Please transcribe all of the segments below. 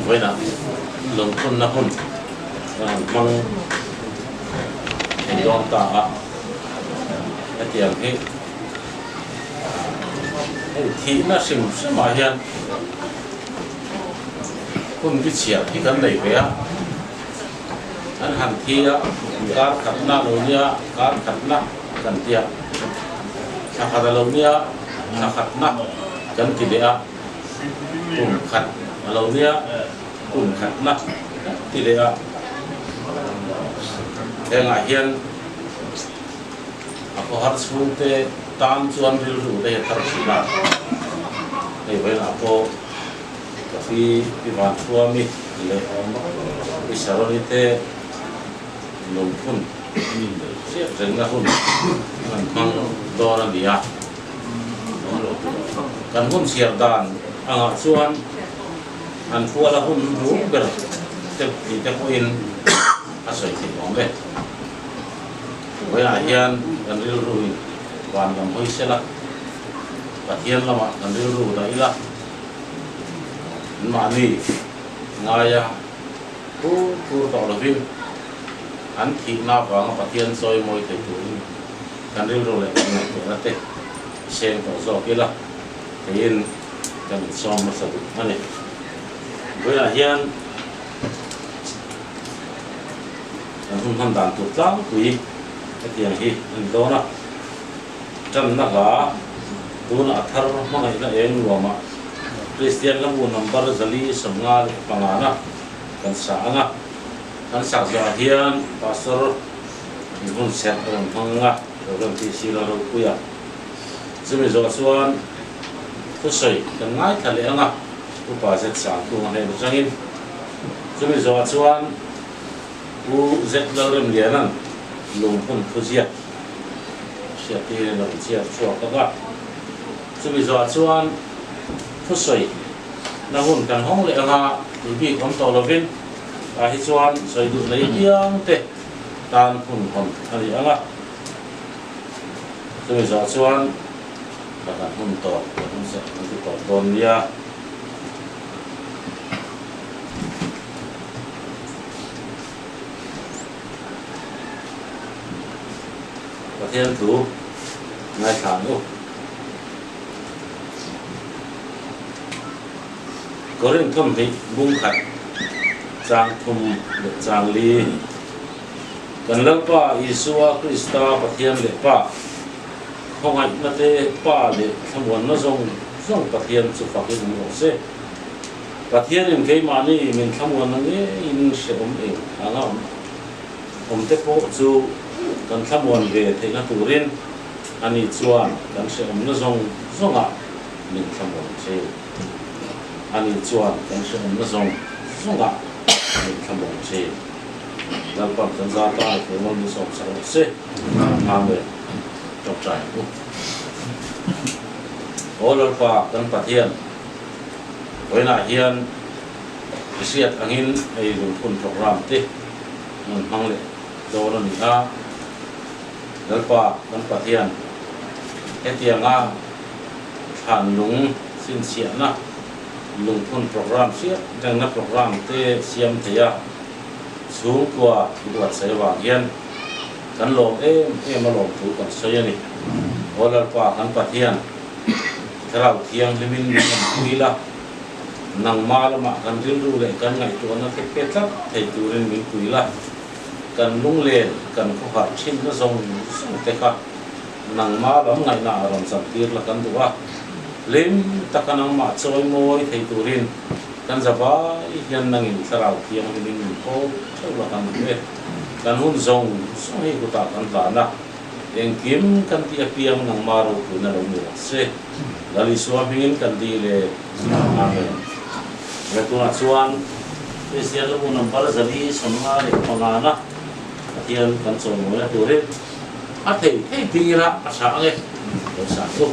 với là lồng thôn na hôn mong hành động ta cái tiếng cái thị nó sim sim mà hiện cũng cái chuyện thì cần đầy vẻ anh hành thi á các khát na lâu nia các khát na cần tiệt khát lâu nia khát na cần tiệt á cùng khát lâu nia cùng khát na tiệt á thế ngài hiện aku harus munte tan cuan rilu deh tersinar nih baik aku tapi piwan suami le isaron itu lumpun siap dengan hun mang doran dia kan hun siap dan angak cuan an fuala hun ber di tepuin asal itu ombe với hiền gần riu rùi hoàn làm hơi xe lắc và hiền là mà gần riu rùi đấy là mà nỉ ngay à tu tỏ là phim anh thị na vắng và hiền soi môi thấy tuổi gần riu rùi lại này tuổi là tết xem tỏ rõ kia là hiền gần xóm mà sợ mà này với hiền không tham đàn tụt lắm quý cái tiếng hi đó na chân na cả tu na thar mà cái na em luôn mà Christian là một number zali semua pangana kan saanga kan sakja hian pastor ibun set orang hanga orang ti sila ro kuya zumi zo suan tu sei kan ngai thale anga upa zet sang tu ngai jangin zumi zo suan u zet lo rem lianan lumpun phuzia siap ti lo chia chuak ka zumi zo suan soi na hun kan hong le nga ti bi kom to lovin a hi chuan soi du lấy tiang te tan hun hon ani anga zumi zo chuan ka hun to hun se hun to don ya thiên thủ ngày tháng luôn có đến thâm thị bung khát trang thùng trang ly cần lăng pa Isua Krista và thiên lệ pa không hạnh mà thế pa để tham muốn nó dùng và thiên sự phát hiện một xe và thiên em cái mà này mình tham muốn nó nghe in sẽ em hàng ông tết phố chú cần tham muốn về thì nó tủ lên anh ấy chuan cần sẽ nó dùng à mình tham muốn chơi anh ấy chuan cần sẽ nó dùng à mình tham muốn chơi làm bằng cần ra ta thì nó dùng sao xe làm về trong trại luôn ô lần qua cần phát hiện với lại hiện siết anh in ai dùng phun program thế mình mang lại đồ nó nè lần qua cần phát hiện cái tiếng hàn lúng xin xiên na lùng phun program siết đang na program thế xiêm thế à xuống qua cái vật xây vàng hiền kan lom em mà lom thu kan xây này olar pa kan pathian thao thiang limin min la nang mal ma kan rin ru le kan ngai tu na pet lap thei tu rin min pui la kan lung le kan ko ha chin na zong te kha nang ma lam ngai na ram sam tir la kan duwa lim takanang ma choi moi thei tu rin kan zawa hian nangin thao thiang limin ko thau la kan ve kan hun zong soi ku ta kan ta na eng kim kan ti apiang nang maro ku na lo ni se lali suamingin kan di le amen Ratuna chuan Christian lu nam pala zali somma le pangana atian kan chon mo na turin a thei pingira a sa nge lo sa tu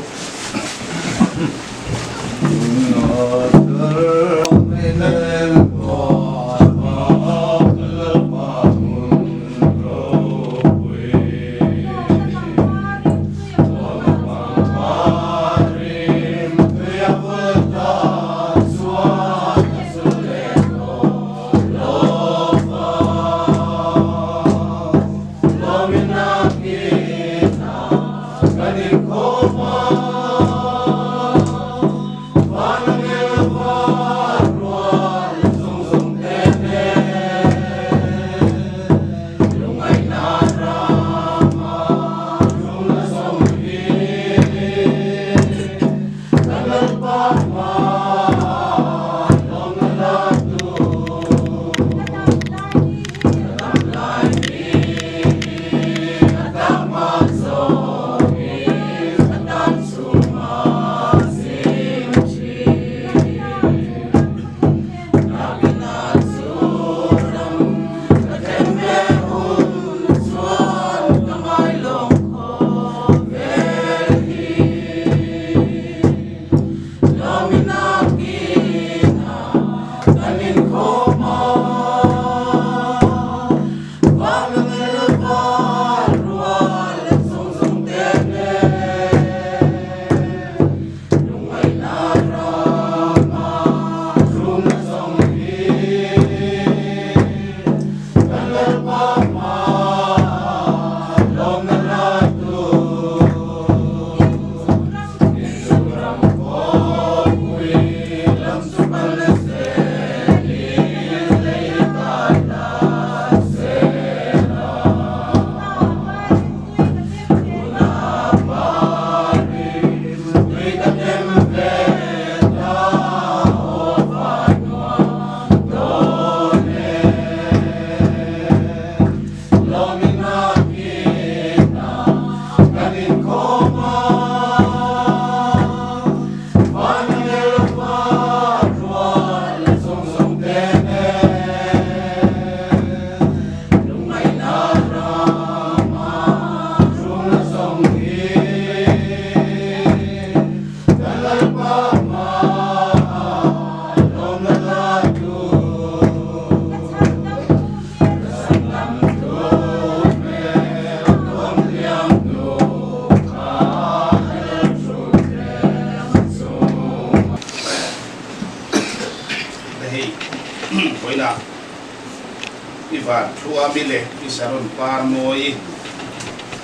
Ivan thua bile isaron par moi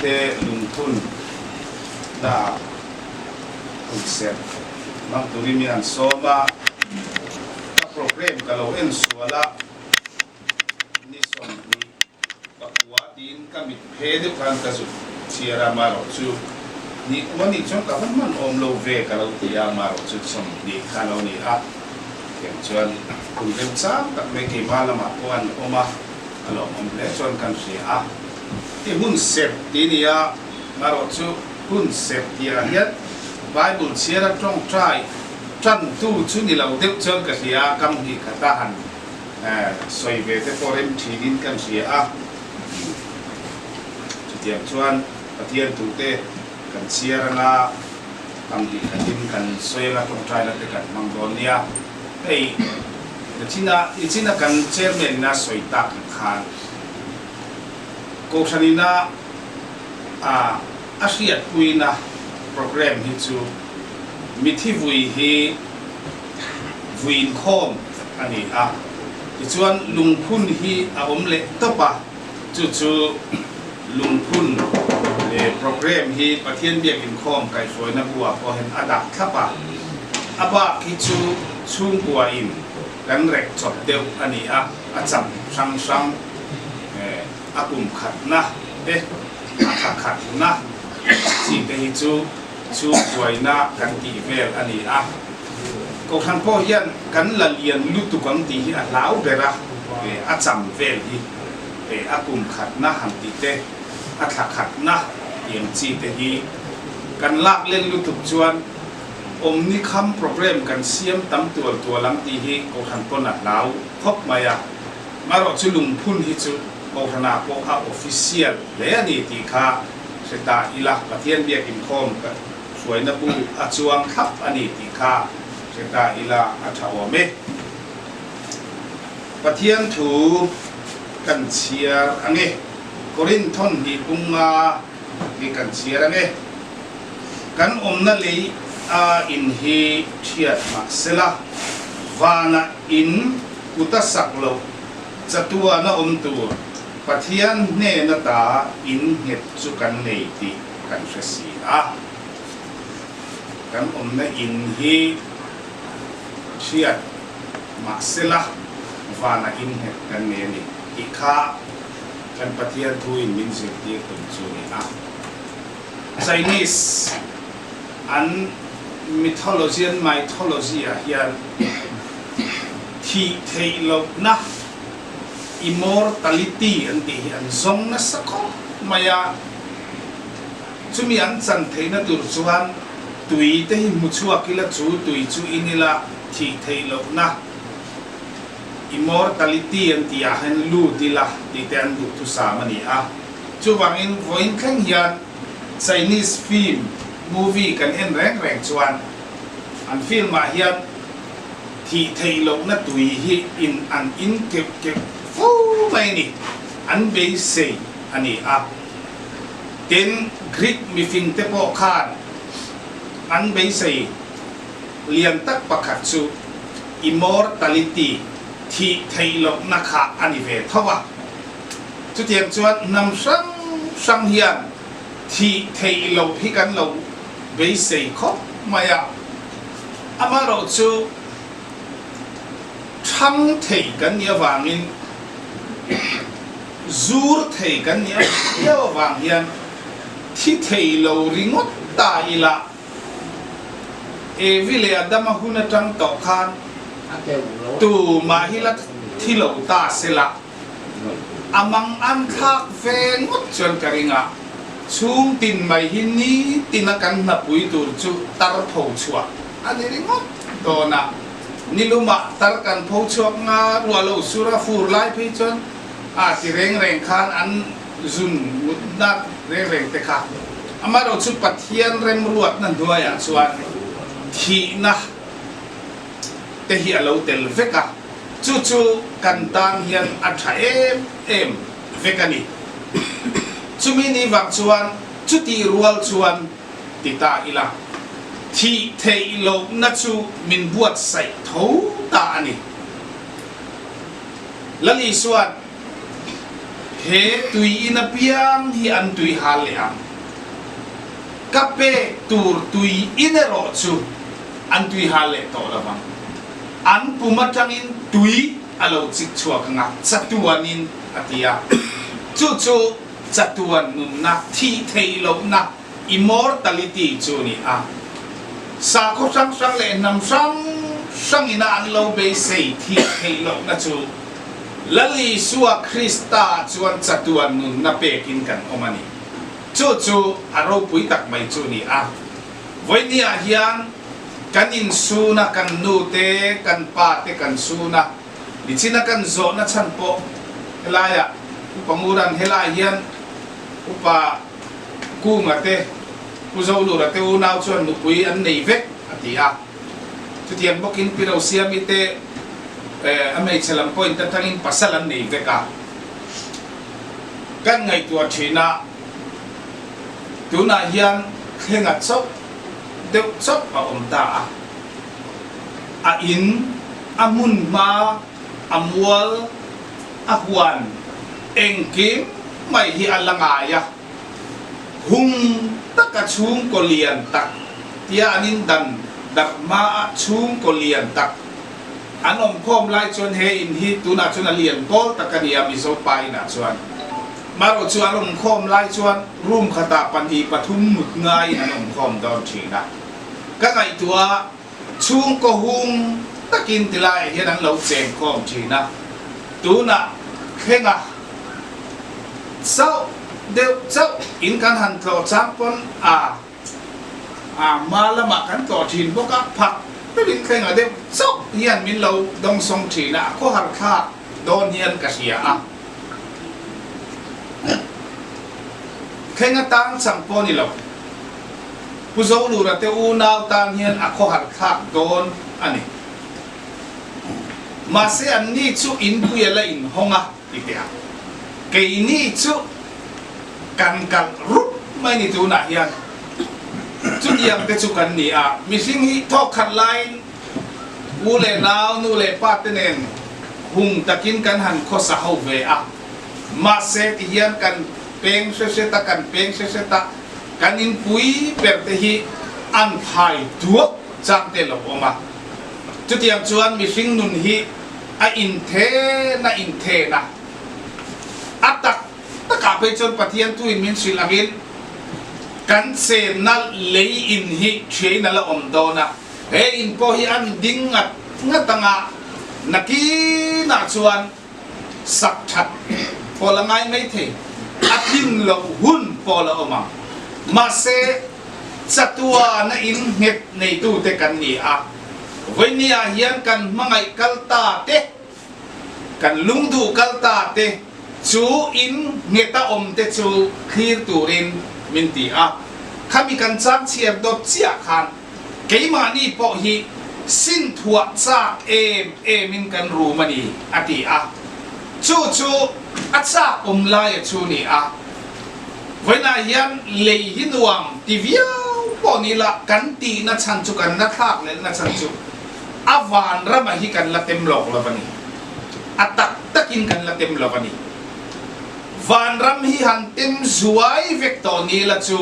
te lungthun da unset mang turimi an soma ka program kalau en suala ni som ni bakwa din kami phede kan kasu siara maro chu ni wani chong ka man om lo ve kalau tia maro chu som ni kalau ni ha kem chuan kun dem sam tak me ki mala ma kuan oma alo om le chuan kan si a ti hun set tinia maro chu hun set tia hiat Bible siara trong trai chan tu chu ni lo deuh chuan ka sia kam hi khata han soi ve te foreign thinin kan sia a chu tiang chuan pathian tu te kan siara na kam hi khatin kan soi la trong trai la te kan mang don nia ei China kan chairman na soi tak khan ko sanina asiat puina program hi chu mithi vui hi vuin khom ani a ชวนลุงพุ่นฮีอาอมเล็กตบะจู่ลุงพุ่นโปรแกรมฮีประเทศเบียกินคอมไก่สวยนับบัวพอเห็นอดักทับะอาบะคิจูชุ่มกัวอินกันเร็กจบเดียวอันนี้อาจำช่างอากุมขัดนะขัดนะสิ่งที่จูสวยนะกันตีเวลอันนี้ก็ทันพ่อยันกันละเลียนลุตุกันตีที่ลาวเบระอาจำเวลที่อากุมขัดนะหันตีเตขัดนะอย่างจีเตฮีกันลากเล่นลุตุจวนนี่คำโปรแกรมกันเสียมตั้มตัวลำตีฮีก็ทันพ่อหนักลาวพบมามารอจุลุงพุ่นฮิจูก็ขนาดพวกออฟฟิเชียลและนี่ตีข้าเสตาอิลักประเทศเบียกินคอมกันสวยนับบูอาจวงทับอันนี้ตีข้าเสตาอิลาอัฐาวเมประเทศถูกันเชียร์อันนี้กรินทอนดีปุงมาดีกันเชียร์อันนี้กันนั่นเลยอินฮีเชียร์มาเสละวานาอินอุตสักโลจะตัวน่าตัวประเทศเนนตาอินเหตุสุกันเนติกันเสียกันน่ะอินฮีเชียร์มาเสละวานาอินเหตุกันเนนี่อีกข้ากันประเทศทุยมินสิที่คนจูนี่ไซนิสอันมิทอโลจีไมทอโลจียันที่เทโลนะimmortality อันที่อันทรงนัสก็มายาจุมีอันสันเทนตุรชวนตุยเตหิมุชัวกิลจูตุยจูอินิละที่เทโลนะ immortality อันที่อาเห็นลูดิละที่เตอันดุตุสามันีจูวังอินวอินแข่งยัน Chinese film movie กันเอ็นแรงชวนอันฟิล์มมาเฮียนที่เทโลนะตุยฮีอินอันอินเก็บฟูไม่นี่อันเบสอันนี้เต็นกรีกมีฟิงเตปอคานอันเบสเลียนตักประคัตสู immortality ที่เทโลนะคะอันนี้เวทว่าจุดเทียนชวนนำสังเฮียนที่เทโลที่กันเราเบสครบมายาอามาเราจูทั้งเทกันเนี่ยวางินจูร์เทกันเนี่ยวางยันที่เทโลริงอตตาอิละวิเลอดามาหุนจังตอกขันตูมาฮิลัตที่โลตาเสละอามังอันทักเวงอดจนกริงะชุมตินไม่หินนี้ตินักันนับปุยตูจูตารพชัวอันนี้ริงอดโดนะนิลุมาตารกันพชัวงารัวโลสุราฟูไลพิจนที่เร่งขานอันจุนมุดนักเร่งเตะขาอามาเราชุดปัทยันเร่งรวดนั่นด้วยส่วนที่นะเตหิอาเราเตลเฟกะจู่กันตังเฮียนอัฐเอ็มเฟกันีชุมินีวังส่วนจุดที่รัวส่วนติตาอิละที่เทโลนัดจูมินบวชใส่ทูตาอันนี้แล้วอีส่วนเฮตุยอินเปียงฮีอันตุยฮาเลอังกับเปตูร์ตุยอินโรจูอันตุยฮาเลโตละบังอันปุมาจังอินตุยอาโลจิกชัวกังจัตุวานินอติยาจู่จัตุวันนุนนักที่เทโลนัก immortality จูนี่สาคุสังเลนำสังอินาอันโลเบสที่เทโลนัจูละลีสัวคริสตาจวนจัตุวันนุนนับเปกินกันอมานีจู่อารมณ์ปุยตักไม่จูนี่วันนี้อาเฮียนกันอินสูนะกันนูเตกันปาเตกันสูนะดิจินะกันโซนะชันโปเฮลายะอุปงูรันเฮลายเฮียนอุปกูงะเตกูจะรู้ละเตอุนาวชวนนุปุยอันนี้เวกอติยาจุดเทียนบอกอินพิเราเสียมิเตอเมริกาลัมพอยน์ตั้งแต่อินปัสสลันนี้เวกกันไงตัวชีน่าตัวน่าเฮียนเฮงัดซบเด็กซบเอาตาอินอามุนมา amwal ahwan engkim mai hi alangaya hung takachung kolian tak tia anin dan dharma chung kolian tak anom khom lai chon he in hi tuna chon alian pol takania mi so pai na chuan maro chu anom khom lai chuan room khata pan hi pathum mut ngai anom khom don thina ka ngai tua chung ko hung takin tilai hian an lo cheng khom thina tuna khenga sau deu sau in kan han tlo chang pon malama kan to thin boka phak pe bin khenga deu sau hian min lo dong song thina ko har kha don hian ka sia khenga tang chang pon ni lo pu zo lu ra te u naw tan hian ko har kha don ani ma se an ni chu in buya in honga itia ke ni chu kan rup mai ni tu na hian chu yang te chu kan ni mi sing hi thok khat line u le naw nu le pa te nen hung takin kan han kho sa ho ve ma se ti hian kan peng se ta kan peng se ta kan in pui per te hi an phai duok chang te lo oma chu tiang chuan mi sing nun hi in the na atak taka pe chon pathian tu in min sil agin kan se na lei in hi che na la om do na he in po hi an ding ngatanga naki na chuan sak that pola ngai mai the atin lo hun pola oma ma se chatua na in het nei tu te kan ni Venia hian kan mangai kalta te kan lungdu kalta te chu in ngeta om te chu khir turin minti khami kan chang chiar dot chia khan keima ni po hi sin thua cha min kan ru mani ati chu acha lai chu ni vena hian lei hinuam tiviau ponila kan ti na chan chu kan na thak le na chan chu avan rama hi kan latem lok lavani atak takin kan latem lavani van ram hi han tem zuai vekto ni la chu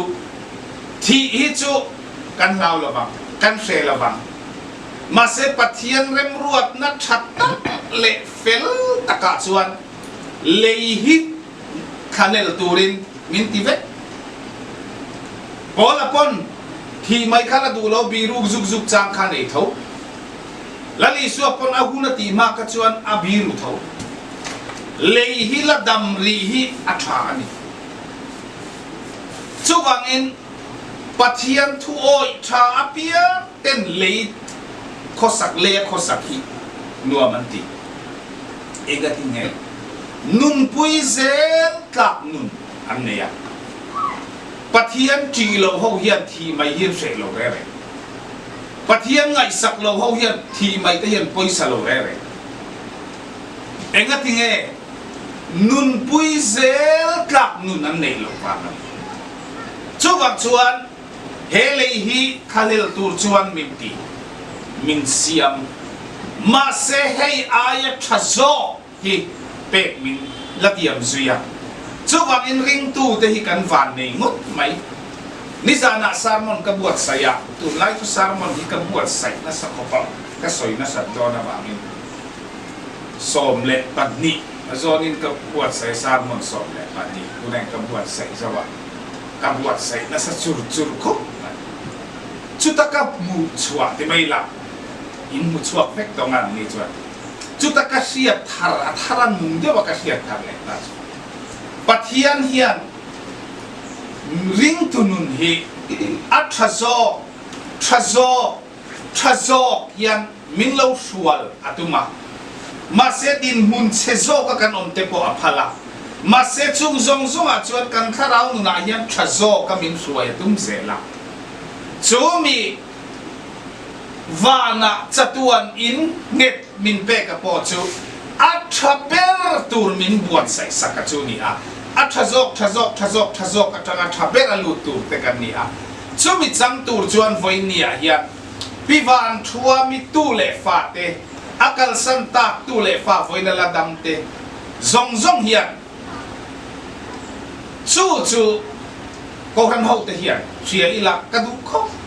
thi hi chu kan lau lawang kan se lawang ma se pathian rem ruat na that le fel taka chuan lei hi khanel turin min ti ve pola pon thi mai khala du lo bi ruk zuk chang khan ei tho lali suwa pon ahuna ti ma ka chuan abiru tho lei hi la dam ri hi atha ani chuwangin pathian thu oi tha apia ten lei khosak le khosak hi nuamanti egati nge nun pui zel tlak nun anneya pathian ti lo ho hian thi mai hian se lo re pathian ngai sak lo ho hian thi mai te hian poisa lo re engati nge nun pui zel tlak nun an nei lo pa na chuwak chuan he lei hi khalel tur chuan mimti min siam ma se hei aya thazo hi pe min latiam zuya chuwak in ring tu te hi kan van nei ngot mai ni zana sarmon ka buat saya tu lai tu sarmon hi ka buat sai na sa kopal ka soi na sa dona bangin som le patni azonin ka buat sai sarmon som le patni kunang ka buat sai zawa ka buat sai na sa chur ko chutaka mu chua te mai la in mu chua pek tongan ni chua chutaka sia tharan mung de wa ka sia thar le ta pathian hian ring tunun hi thazo hian minlo sual atuma ma se din mun chezo ka kan om te po aphala ma se chung zong a chuan kan kharau nu na hian thazo ka min suai tum zela chumi vana chatuan in net min pe ka po chu athaper tur min buat sai sakachu ni thazok atanga thaper alu tur te kan ni chumi chang tur chuan voinia hian pivan thua mi tu le fa te akal santak tu le fa foi na ladam te zong hian chu ko han ho te hian sia ila kadu kho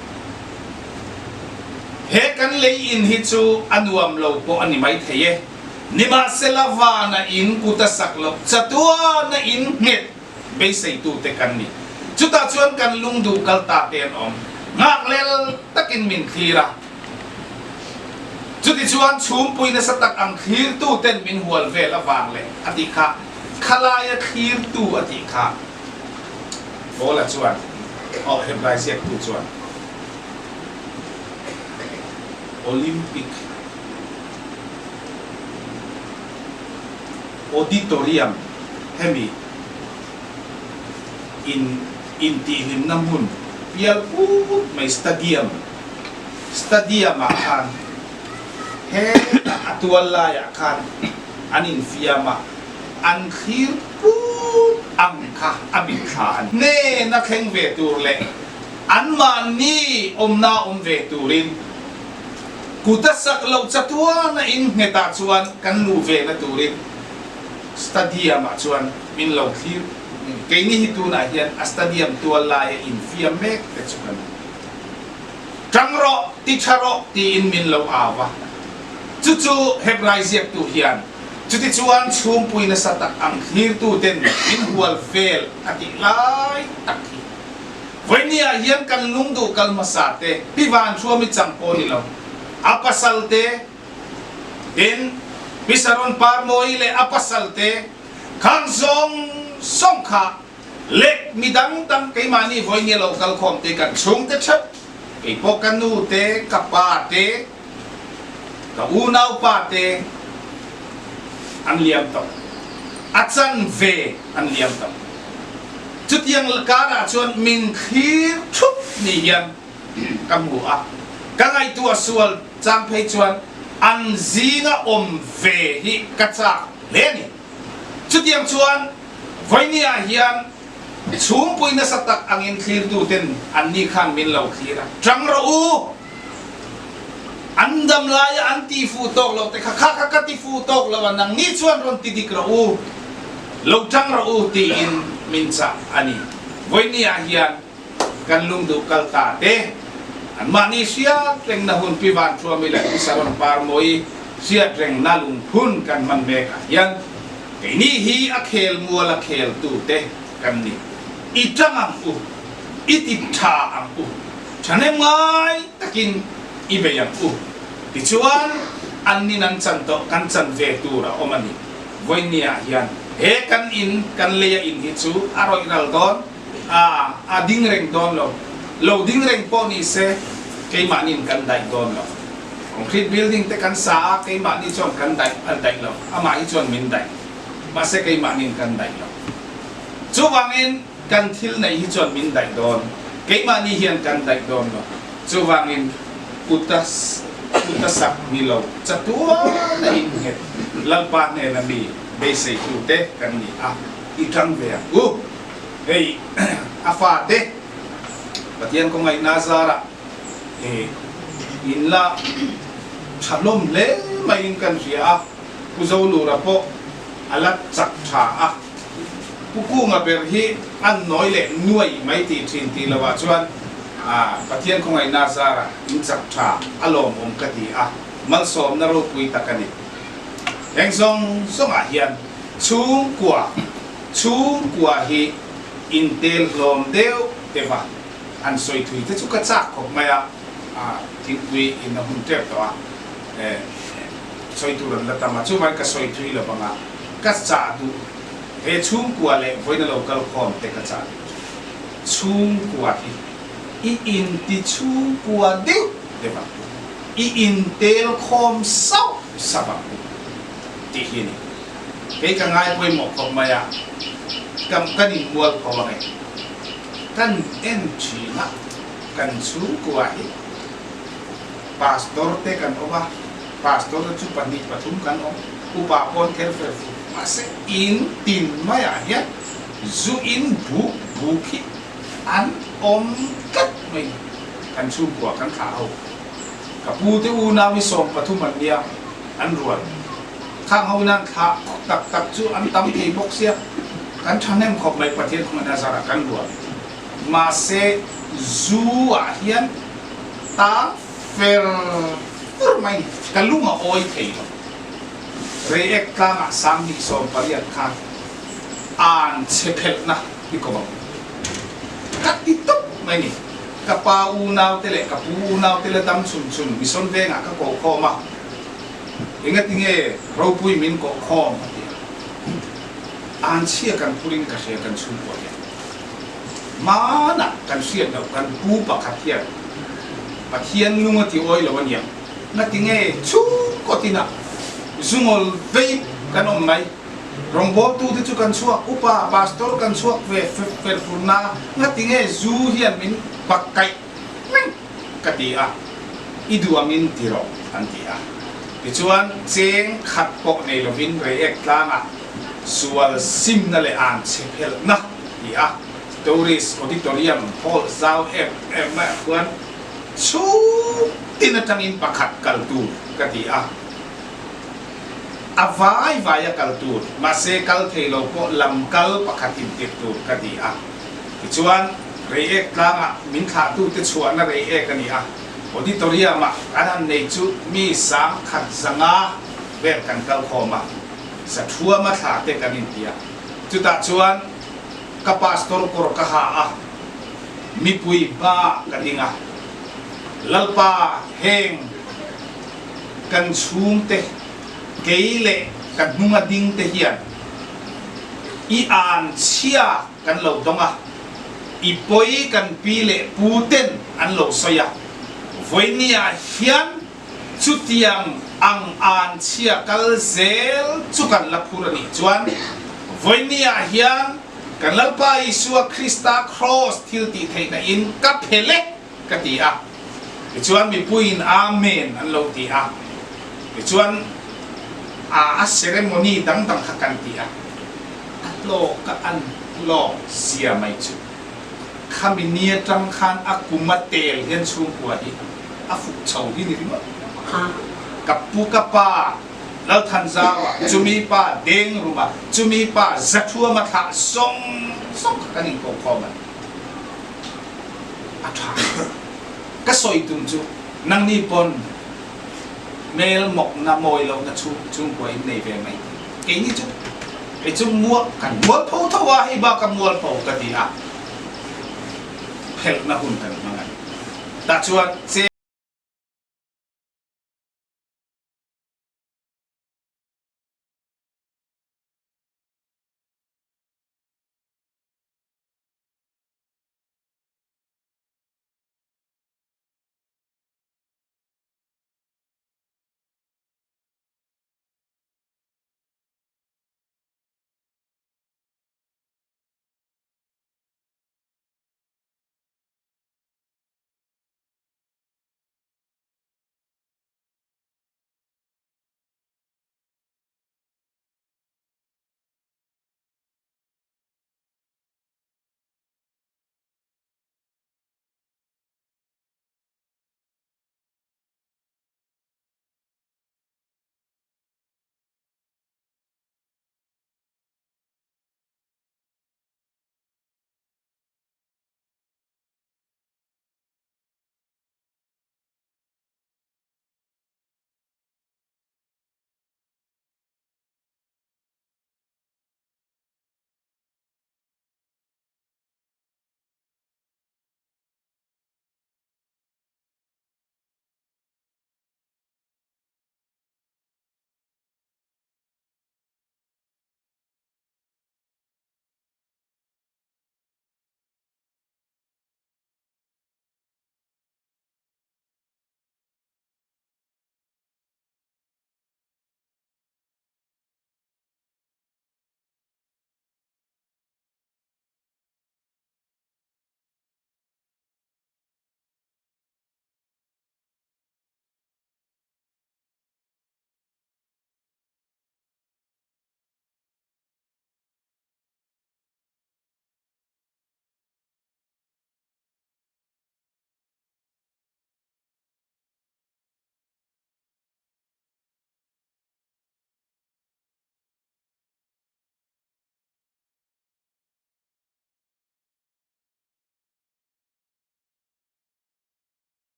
he kan le in hi chu anuam lo po ani mai theye nima selava na in kuta saklo chatua na in nget be sei tu te kan ni chuta chuan kan lungdu kal ta ten om ngak lel takin min khira chuti chuan chum pui na satak ang khir tu ten min hual vel awang le ati kha khalaya khir tu ati kha bola chuan o heblai siat tu chuan Olympic auditorium hemi in tihim namun pial may stadium akan he atuwalaya akan anin fiyama ang khir ang ka abikhaan ne nakheng vetur le anman ni omna veturin kutasak law chatua na in ngeta chuan kan nuve na turin stadium a chuan min law khir kay ni hitu na hian a stadium tuwalaya in fiamek te chuan trangro ti charo ti in min law awa chu hebrai ziak tu hian chuti chuan chhum pui na satak ang khir tu ten min hual fel ati lai takhi voinia hian kan lungdu kal masate piwan chuami changpo ni law apasalte in pisaron parmoi le apasalte kang song kha lek midang tam kay mani voinia local khom te kan chung te chap kay pokanu te kapate ka unaw pate ang liam to atsan ve ang liam to chutiang lakara chuan min khir thup ni yan kamua kangai tu asual chang phei chuan an zinga ve hi kacha leni chutiang chuan voinia hian chung pui na satak angin khir tu ten anni khan min lo khira trangro u andam laya anti futok lo te kha ti futok lo nang ni chuan ron ti dik ro u lo trangro u ti in mincha ani voinia hian kan lungdu kalta te an mani sia treng na hun piwan chua mi la isaron par moi sia treng na lung hun kan man me ka hian ke ni hi a khel mua la khel tu te kan ni itang ang u ititha ang u chane ngai takin ibeyang u tichuan an ni nan chan to kan chan ve tu ra omani voinia hian he kan in kan leya in hi chu aroi ral don a ding reng don lo ding reng po ni se kay manin kan dai don lo concrete building te kan sa kay mani chon kan dai an dai lo ama hi chon min dai ma se kay manin kan dai lo chu wangin kan thil nei hi chon min dai don kay mani hian kan dai don lo chu wangin utasak ni lo chatua na in het lalpa ne na mi be se tu te kan ni a itang ve hey afa te patian ko ngai nazara inla chalom le main kan ria kuzo lura po alat chak tha a puku nga berhi an noi le nuai mai ti thin ti lawa chuan patian ko ngai nazara in chak tha alom kati a mal som na ro pui takani eng song a hian chung kwa hi intel lom deu teva an soi thui te chu ka chak khop maya tin pui in a hun trep to soi tu ran la tama chu mai ka soi thui la banga ka cha du he chung kwa le voina local khom te ka cha chung kwa hi I in ti chung kwa deu teva I intel khom sau sabak ti hi ni ke ka ngai pui mo khop maya kam kanin mual khom ngai kan en china kan su kwa hi pastor te kan oba pastor chu pani pathum kan o upa pon ker fer mase in tin maya ya zu in bu ki an kat mai kan su kwa kan kha ho kapu te u na wi som pathum an dia อันรวนข้างเขานั้นถ้าตักจูอันตั้มที่บกเสียกันทันเนมขบในประเทศของนาซาระกันรวนมาเซจูอาเฮียนตาเฟลไม่กันลุงอ่ะโอยเทย์เรียกกลางอ่ะสามนิสอมปริยัติข้างอ่านเชเพลนะนี่ก็บอกกัดติดตุ๊บไม่นี่กับปาอูนาวเตเลกับปูนาวเตเลตั้มชุนมิสอนเวงอ่ะก็โกโคมาingat inge raupui min ko khom an sia kan puring ka sia kan sun ko mana kan sia da kan pu pa khatia pathian lunga ti oi lo wania na tinge chu ko tina zungol ve kan om mai rombo tu ti kan suak upa pastor kan suak ve fer furna na tinge zu hian min pakai men katia idu amin tiro antia Pichuan ceng khat pok nei lovin reek tlanga sual sim na le an chepel na ia tourist auditorium hall zau ma khuan chu tinatangin pakhat kaltu katia avai vaya kaltu mase kal thelo ko lamkal pakhatin tiktu katia Pichuan reek tlanga min kha tu te chuan na reek kania auditorium anan nei chu mi sang khat zanga ber kan kal khoma sa thua ma tha te kan intia chu ta chuan ka pastor kor ka ha a mi pui ba kadinga lalpa heng kan chung te keile kan nunga ding te hian I an chia kan lo donga I poi kan pile puten an lo soya Voinia hian chutiang ang an chia kal zel chukan lapurani chuan Voinia hian kan lalpa Isua Krista cross thil ti theina in ka phele katia chuan mi puin amen an lo ti a chuan a ceremony dang khakan ti a lo ka an lo sia mai chu khaminia tang khan akumatel hian chung kwa hi afuk chau hi ni ringa kapu kapa lau than zawa chumi pa deng ruma chumi pa zathua ma tha song kanin ko khoma atha ka soi tum chu nang ni pon mel mok na moi lo na chung ko in nei ve mai ke ni chu e chung mua kan mua pho thawa hi ba ka mua pho ka ti a phel na hun kan mangan ta chuan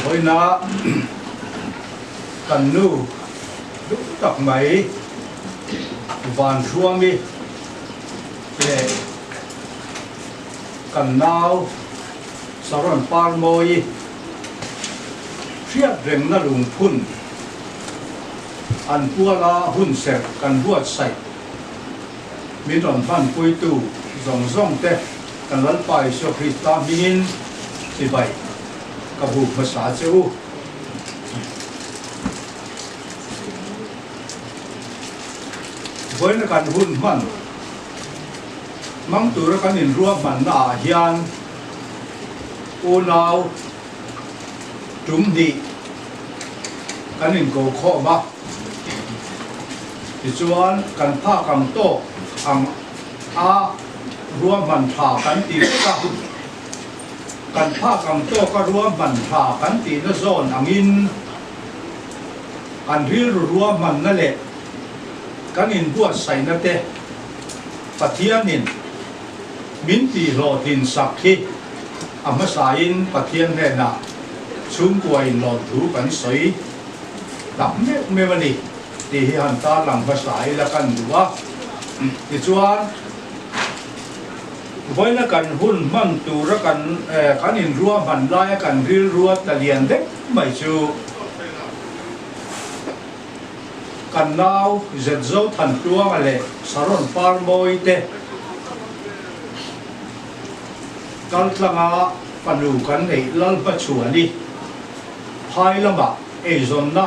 hoi na kan nu lúc tập mấy van xuông đi để cần nào sau đó pan môi phiết rừng nó lùng phun ăn bua la hun sẹp cần bua sạch miền đồng phan quay tu dòng dòng te cần lăn bài cho Christa min thì vậy cả vụ mà xã châu với nó cần hun man mang tu ra cần in ruộng man na hiền u nào trúng đi cần in cầu khó ba thì chuan cần pha cầm tô am ruộng man thả cần tì ra cần pha cầm tô có ruộng man thả cần tì nó zon angin cần riêng ruộng man nó lệ cần in buat say nó te pathian in min ti lo tin sakhi amma sain pathian ne na chung quay lo thu kan soi đắm me mani thì han ta lang va sai la kan duwa ti chuan voi na kan hun man tu ra kan in ruwa ban lai kan ril ruwa ta lian dek mai chu kan nau zet zo than tuang ale saron par moi te kal tlanga panu kan nei lal pa chuani hai lama e zon na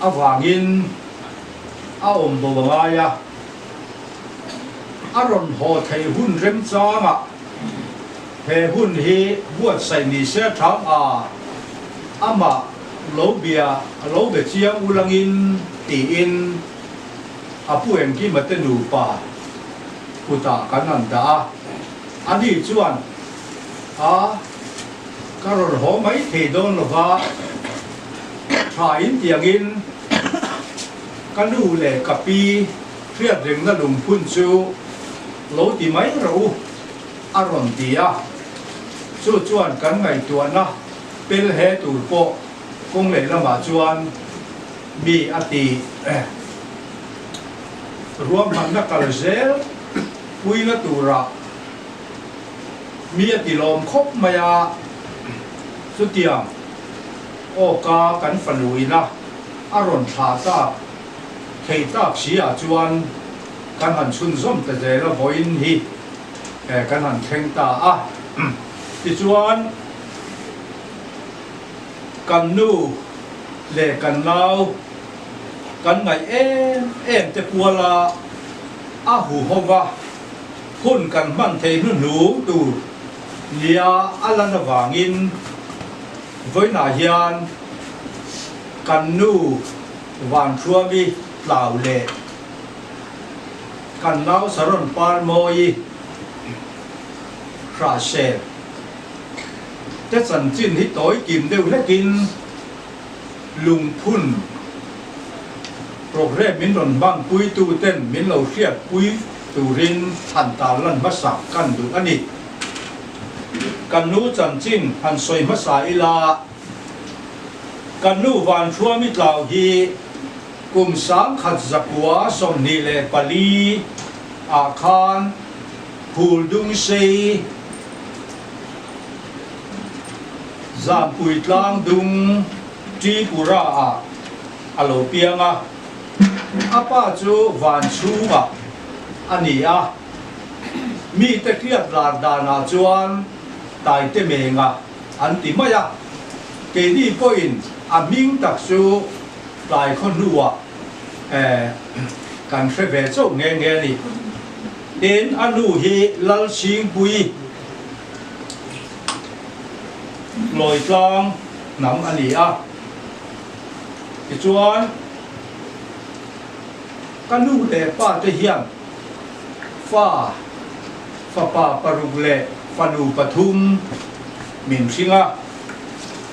awangin a om bo bangaya aron ho thei hun rem changa he hun hi buat sai ni se thang ama lo bia lo be chiang ulangin ti in apu em ki matenu pa puta kanan da ani chuan karon ho mai thei don lova thain tiangin kanu le kapi riat reng na lung phun chu lo ti mai ro aron tia chu chuan kan ngai tuana pel he tur po kung le lama chuan mi ati ruam man na kalzel pui na tura mi ati lom khop maya su tiang o ka kan fanuina aron tha ta thei tak sia chuan kan han chun zom ta je la voin hi kan han theng ta ti chuan kan nu le kan nau kan ngai em te puala hu hova hun kan man thei nu tu lia alana wangin với na hian kan nu van thuami tlau le kan nau saron par moi ra se te chan chin hi toy kim deu lekin lung phun program min ron bang pui tu ten min lo hriat pui turin han ta lan ma sak kan du ani kan nu chan chin han soi ma sa ila kan nu van thuami tlau hi kum sang khat zakwa som ni le pali a khan phul dung sei zam pui tlang dung tri pura alo pianga apa chu van chunga ania mi te kriat lar dana chuan tai te menga an ti maya ke ni point a ming tak chu lai khon nuwa kan hre ve chau nge nge ni den anu hi lal sing pui loi tlang nam ania ti chuan kanu le pa te hian fa pa paruk le panu pathum min singa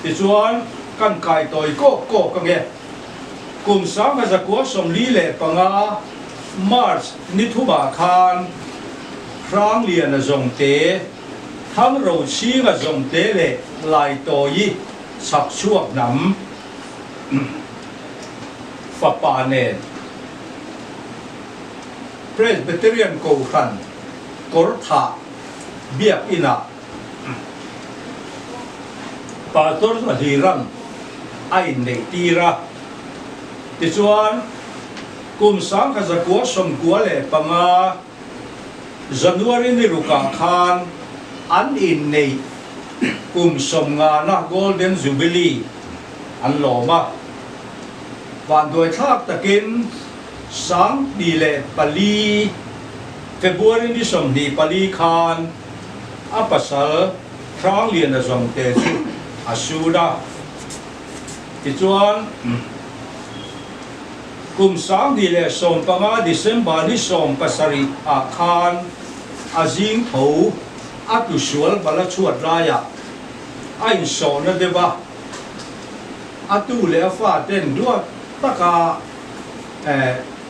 ti chuan kan kai toi ko ka nge kum sa ma za ko som li le panga march ni thuba khan rang lian a zong te ทั้งเราชี้กับทรงเตเลลายโตยสักช่วงน้ำฝาปาเนนเพรสเบเตเรียนโกขันกอร์ธาเบียบอินาปาตอร์มาฮีรังไอเนตีระติจวนกุมสังขจกัวสมกัวเลปังอาจันวารีนิรุกาคานอันอินเนกุมสมงานะโกลเด้นจูบิลีอันโลมาวันโดยทักตะกินสังดีเลปลีเฟบรุรีนิสมดีปลีคานอัปสัลครั้งเลียนจงเตจุอาสูดาติจวนกุมสังดีเลสมปังอาดิเซมบานิสมปัสริอาคานอาจิงทูอัตุชวลบาลชวดรายะไอ้โซนเดบะอัตุเลฟาเต้นด้วยตะกา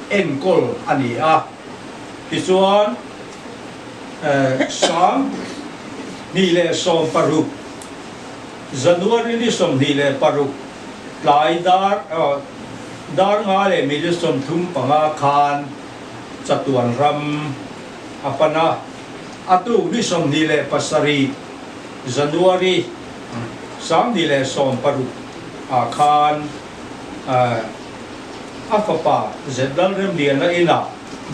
เอ็นกอลอันนี้ที่ส่วนสามนี่เลสมปารุจันวารีนี่สมนี่เลปารุลายดาร์ดาร์งาเลมีสมทุ่มปังอาคารจัตุวันรำอปนาอัตุนี่สมนี่เลปัสรีจันวารีสามนี่เลสมปารุอาคารอัฟปาเจดัลเรมเดียนอินา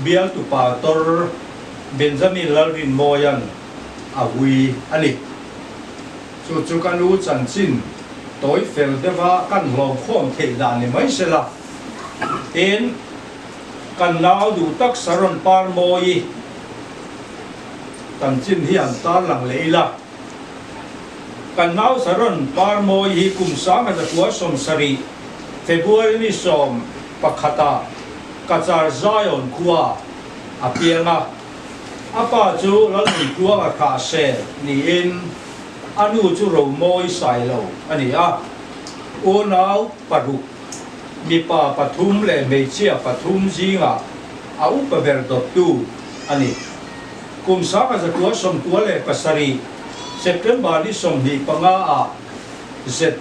เบียลตุปาตอร์เบนจามินลารินโมยันอาวีอันนี้สุดจุกันรู้จันจินโดยเฟลเดว่ากันลองข้อมเทดานี่ไม่ใช่ละเอ็นกันนาวดูตักสารนปาร์โมยตันจินที่อันตาหลังเลยละกันนาวสารนปาร์โมยกุมสามจะกัวสมสรีเฟบรุรีนิสมปะขตากัจจารซายอนคัวอาเปียงอาป้าจูแล้วมีคัวกับคาเซนี่เอ็นอันนู้จูเราโมยใส่เราอันนี้โอนาวปะรุมีป่าปฐุมและเมเชียปฐุมจิงเอาอุปเวรดตูอันนี้กุมสามจะกัวสมกัวเลยปัสรีเซปเทมบาร์นี่สมดีปังเสร็จ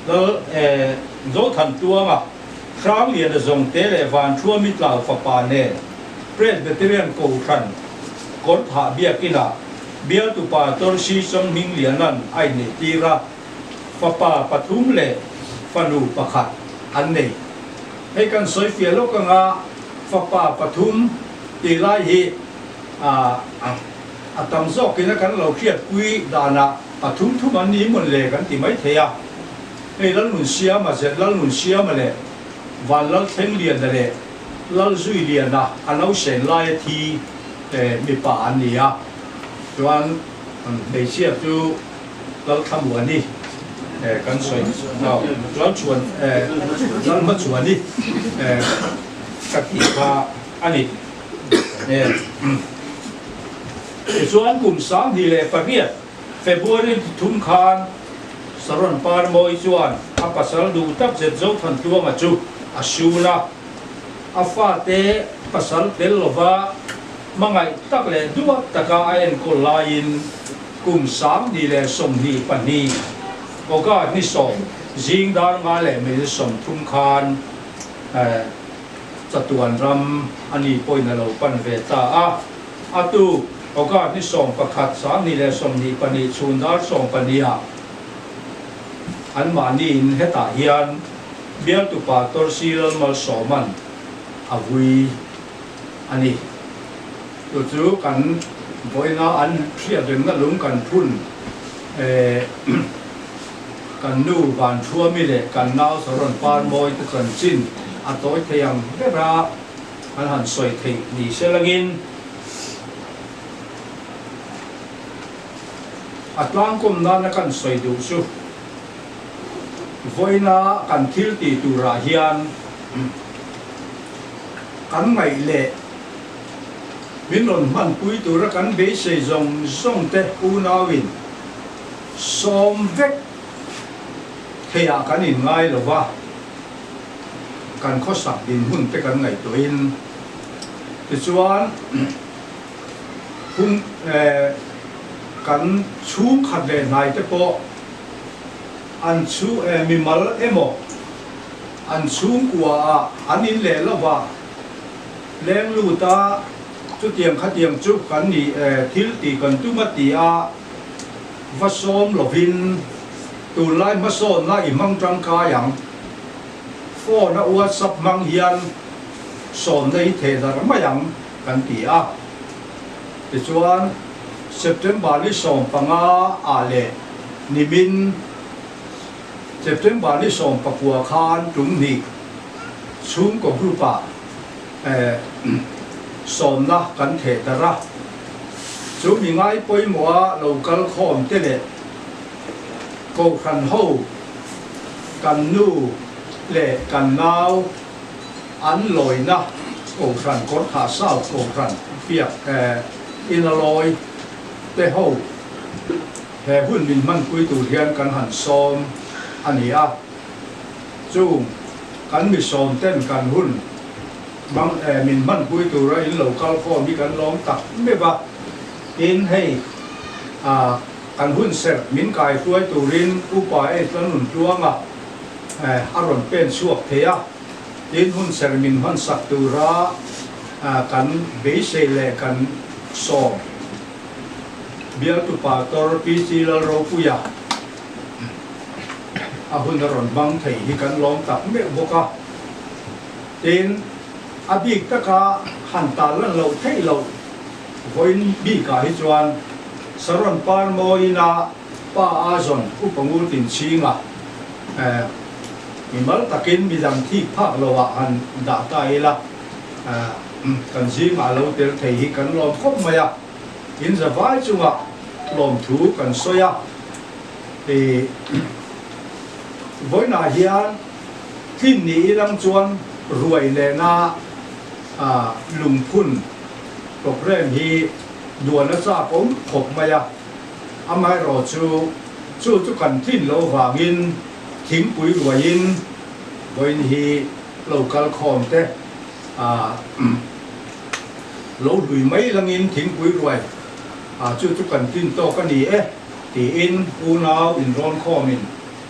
แล้วโดทันตัวครั้งเรียนจงเตเลวันชั่วมิตรลาวฝาปาเน่เพรสเบเตเรียนโกขันกอร์ธาเบียกินาเบียตุปาตอร์ชีสงมิงเลียนันไอเนตีระฝาปาปฐุมเลฟานูปะขัดอันนี้ให้กันสอยเฟียโลกังฝาปาปฐุมตีไลฮีตัมซอกกินกันเราเครียดกุยดานะปฐุมทุมันนี้มันเลยกันที่ไม่เทียให้ลัลนุนเชียมาเสร็จลัลนุนเชียมาเลยวันลัลเทงเลียนเลยลัลซุยเลียนอันเอาเส้นลายทีมีป่าอันนี้จวนในเชียจูลัลทำวันนี้กันสวยลัลชวนลัลมาชวนนี่กติกาอันนี้ส่วนกลุ่มสามที่เลยประเภทเฟบรุรีทุ่มคานสรนปาร์โมยจวนอาปัสสาวดูตับเจ็ดเจ้าทันตัวมาจูอาชูนะอาฟาเตปัสสาวเตลโลวามังไงตักเลยดูว่าตะกาเอ็นโคลายินกลุ่มสามที่เลยสมดีปันนีโอกาสนิสมจิงดาร์งาเลยไม่ได้สมทุ่มคานจัตุวันรำอันนี้ปอยนเราปันเวตาอาตูโอกาสนิสมประคัดสามนี่เลยสมดีปันนีชุนดาร์สมปันนีอันมานี่เฮตาเฮียนเบียตุปาตอร์ซีลมาสอมันอาวีอันนี้ตัวจูกันบอยนาอันเทียบเป็นนักลุงกันพุ่นกันนูบานชัวมิเลกันนาวสรนปานมอยตุกันจินอัตโตเทียงเรียบร้อยอันหันสวยทีดีเซลังินอัตลางกุมนั้นกันสวยดูสุvoi na kan thil ti tura hian kan ngai le min ron man pui tura kan be se zong zong te u na win som vek thea kan in ngai lo wa kan kho sak din hun te kan ngai to in ti chuan hung kan chung khat le nai te po an chu mi mal emo an chung kwa an in le lawa leng lu ta chu tiang khat tiang chu kan ni thil ti kan tu ma ti a va som lovin tu lai ma son na i mang tang ka yang fo na whatsapp mang hian son nei the da ma yang kan ti a ti chuan September ni som panga ale nimin September ni som pakua khan tung ni chung ko grupa som na kan the tara chu mi ngai poi moa local khom te le ko khan ho kan nu le kan nau an loi na ko khan ko kha sao ko khan piak in a loi te ho he hun min man pui tu hian kan han som ania chu kan mi som ten kan hun mang min man pui tu ra in local form mi kan long tak me ba in hei kan hun ser min kai tuai turin upa e tanun tuanga aron pen suak thea in hun ser min han sak tu ra kan be se le kan som biar tu pator pc la ro puya hun ron bang thei hi kan long tak me boka tin abik taka han ta lan lo thei lo voin bi ka hi chuan saron par moina pa azon upangul tin chinga imal takin midang thi phak lowa han da ta ila kan jinga lo tel thei hi kan lom khop maya in za vai chunga lom thu kan soya e voina hian thin ni lang chuan ruai le na lung phun program hi duan na cha pom khop maya amai ro chu kan thin lo wangin thing pui ruain voin hi local khom te lo lui mai langin thing pui ruai chu kan tin to kan ni ti in u nau in ron khomin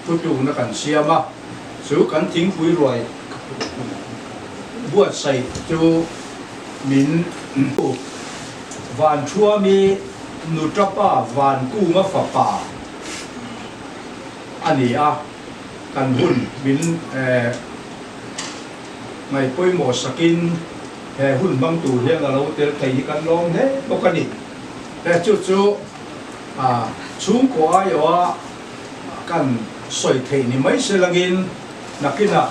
tu tu na kan siama chu kan thing pui ruai buat sai chu min van chua mi nutrapa van ku ma fa pa ani a kan hun min mai poi mo sakin hun bang tu hian lo tel thei kan long he bokani chu chung ko ayo kan soi thei ni mai se langin nakina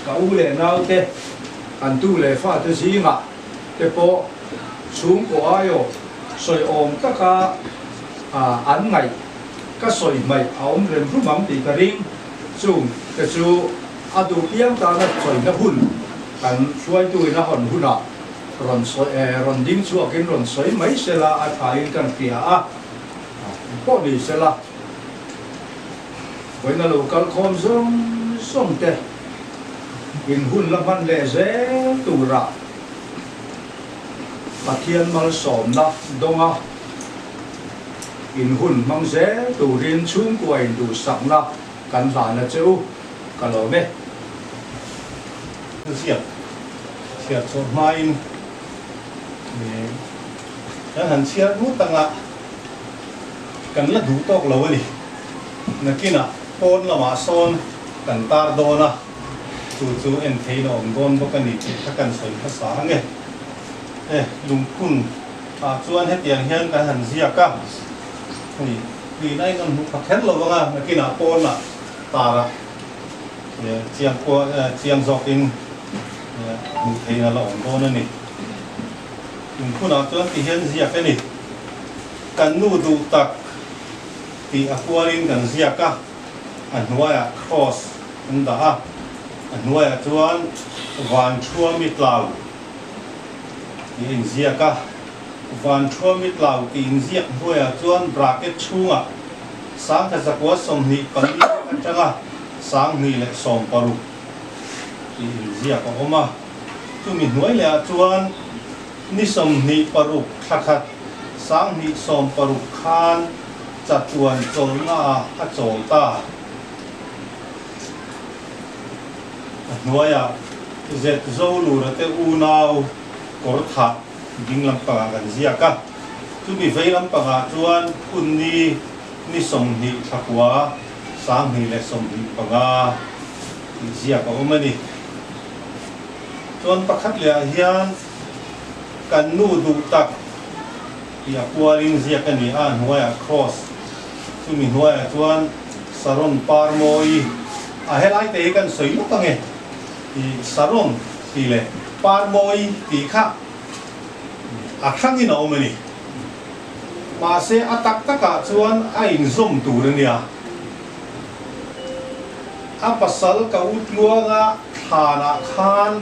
ka u le nau te kan tu le fa te singa te po chung ko ayo soi om taka an ngai ka soi mai aom rem ru mam ti ka ring chung te chu adu piang ta na soi na hun kan suai tu na hon huna ron soi ron ding chu akin ron soi mai se la a thai kan pia a po ni se la với nó local khom song te in hun la man le ze tu ra pathian mal som na donga in hun mang ze tu rin chung quay tu sak na kan la na chu kalo me siat so main dan han siat mu tanga kan la du tok lo ni nakina pon lama son kan tar dona chu en thei no gon bo kan ni ta kan soi phasa nge lung kun chuan he tiang hian kan han zia ka ni nai ngam hu pathen lo wanga nakina pon na tara chiang zokin mu thei na lo gon ni lung kun chuan ti hian zia ka ni kan nu du tak ti aquarin kan zia ka an huaya cross unda an huaya chuan van chua mi tlau ti in zia ka van chua mi tlau ti in zia huaya chuan bracket chunga sang tha zakwa som ni pali atanga sang ni le som paru ti in zia ka oma tu mi huaya chuan ni som ni paru thakhat sang hi som paruk khan chatuan cholna a cholta nuaya zet zolu rate unau kortha dinglam pa kan ziaka chu bi veilam pa chuan unni ni som hi thakwa sang hi le som hi panga ziaka omani chuan pakhat le hian kan nu du tak ya pualing ziaka ni a nuaya cross chu mi nuaya chuan saron parmoi a helai te kan soilo pange i saron ti le parmoi ti kha a khangin a omani ma se atak taka chuan a in zum tur ania a pasal ka utluanga thana khan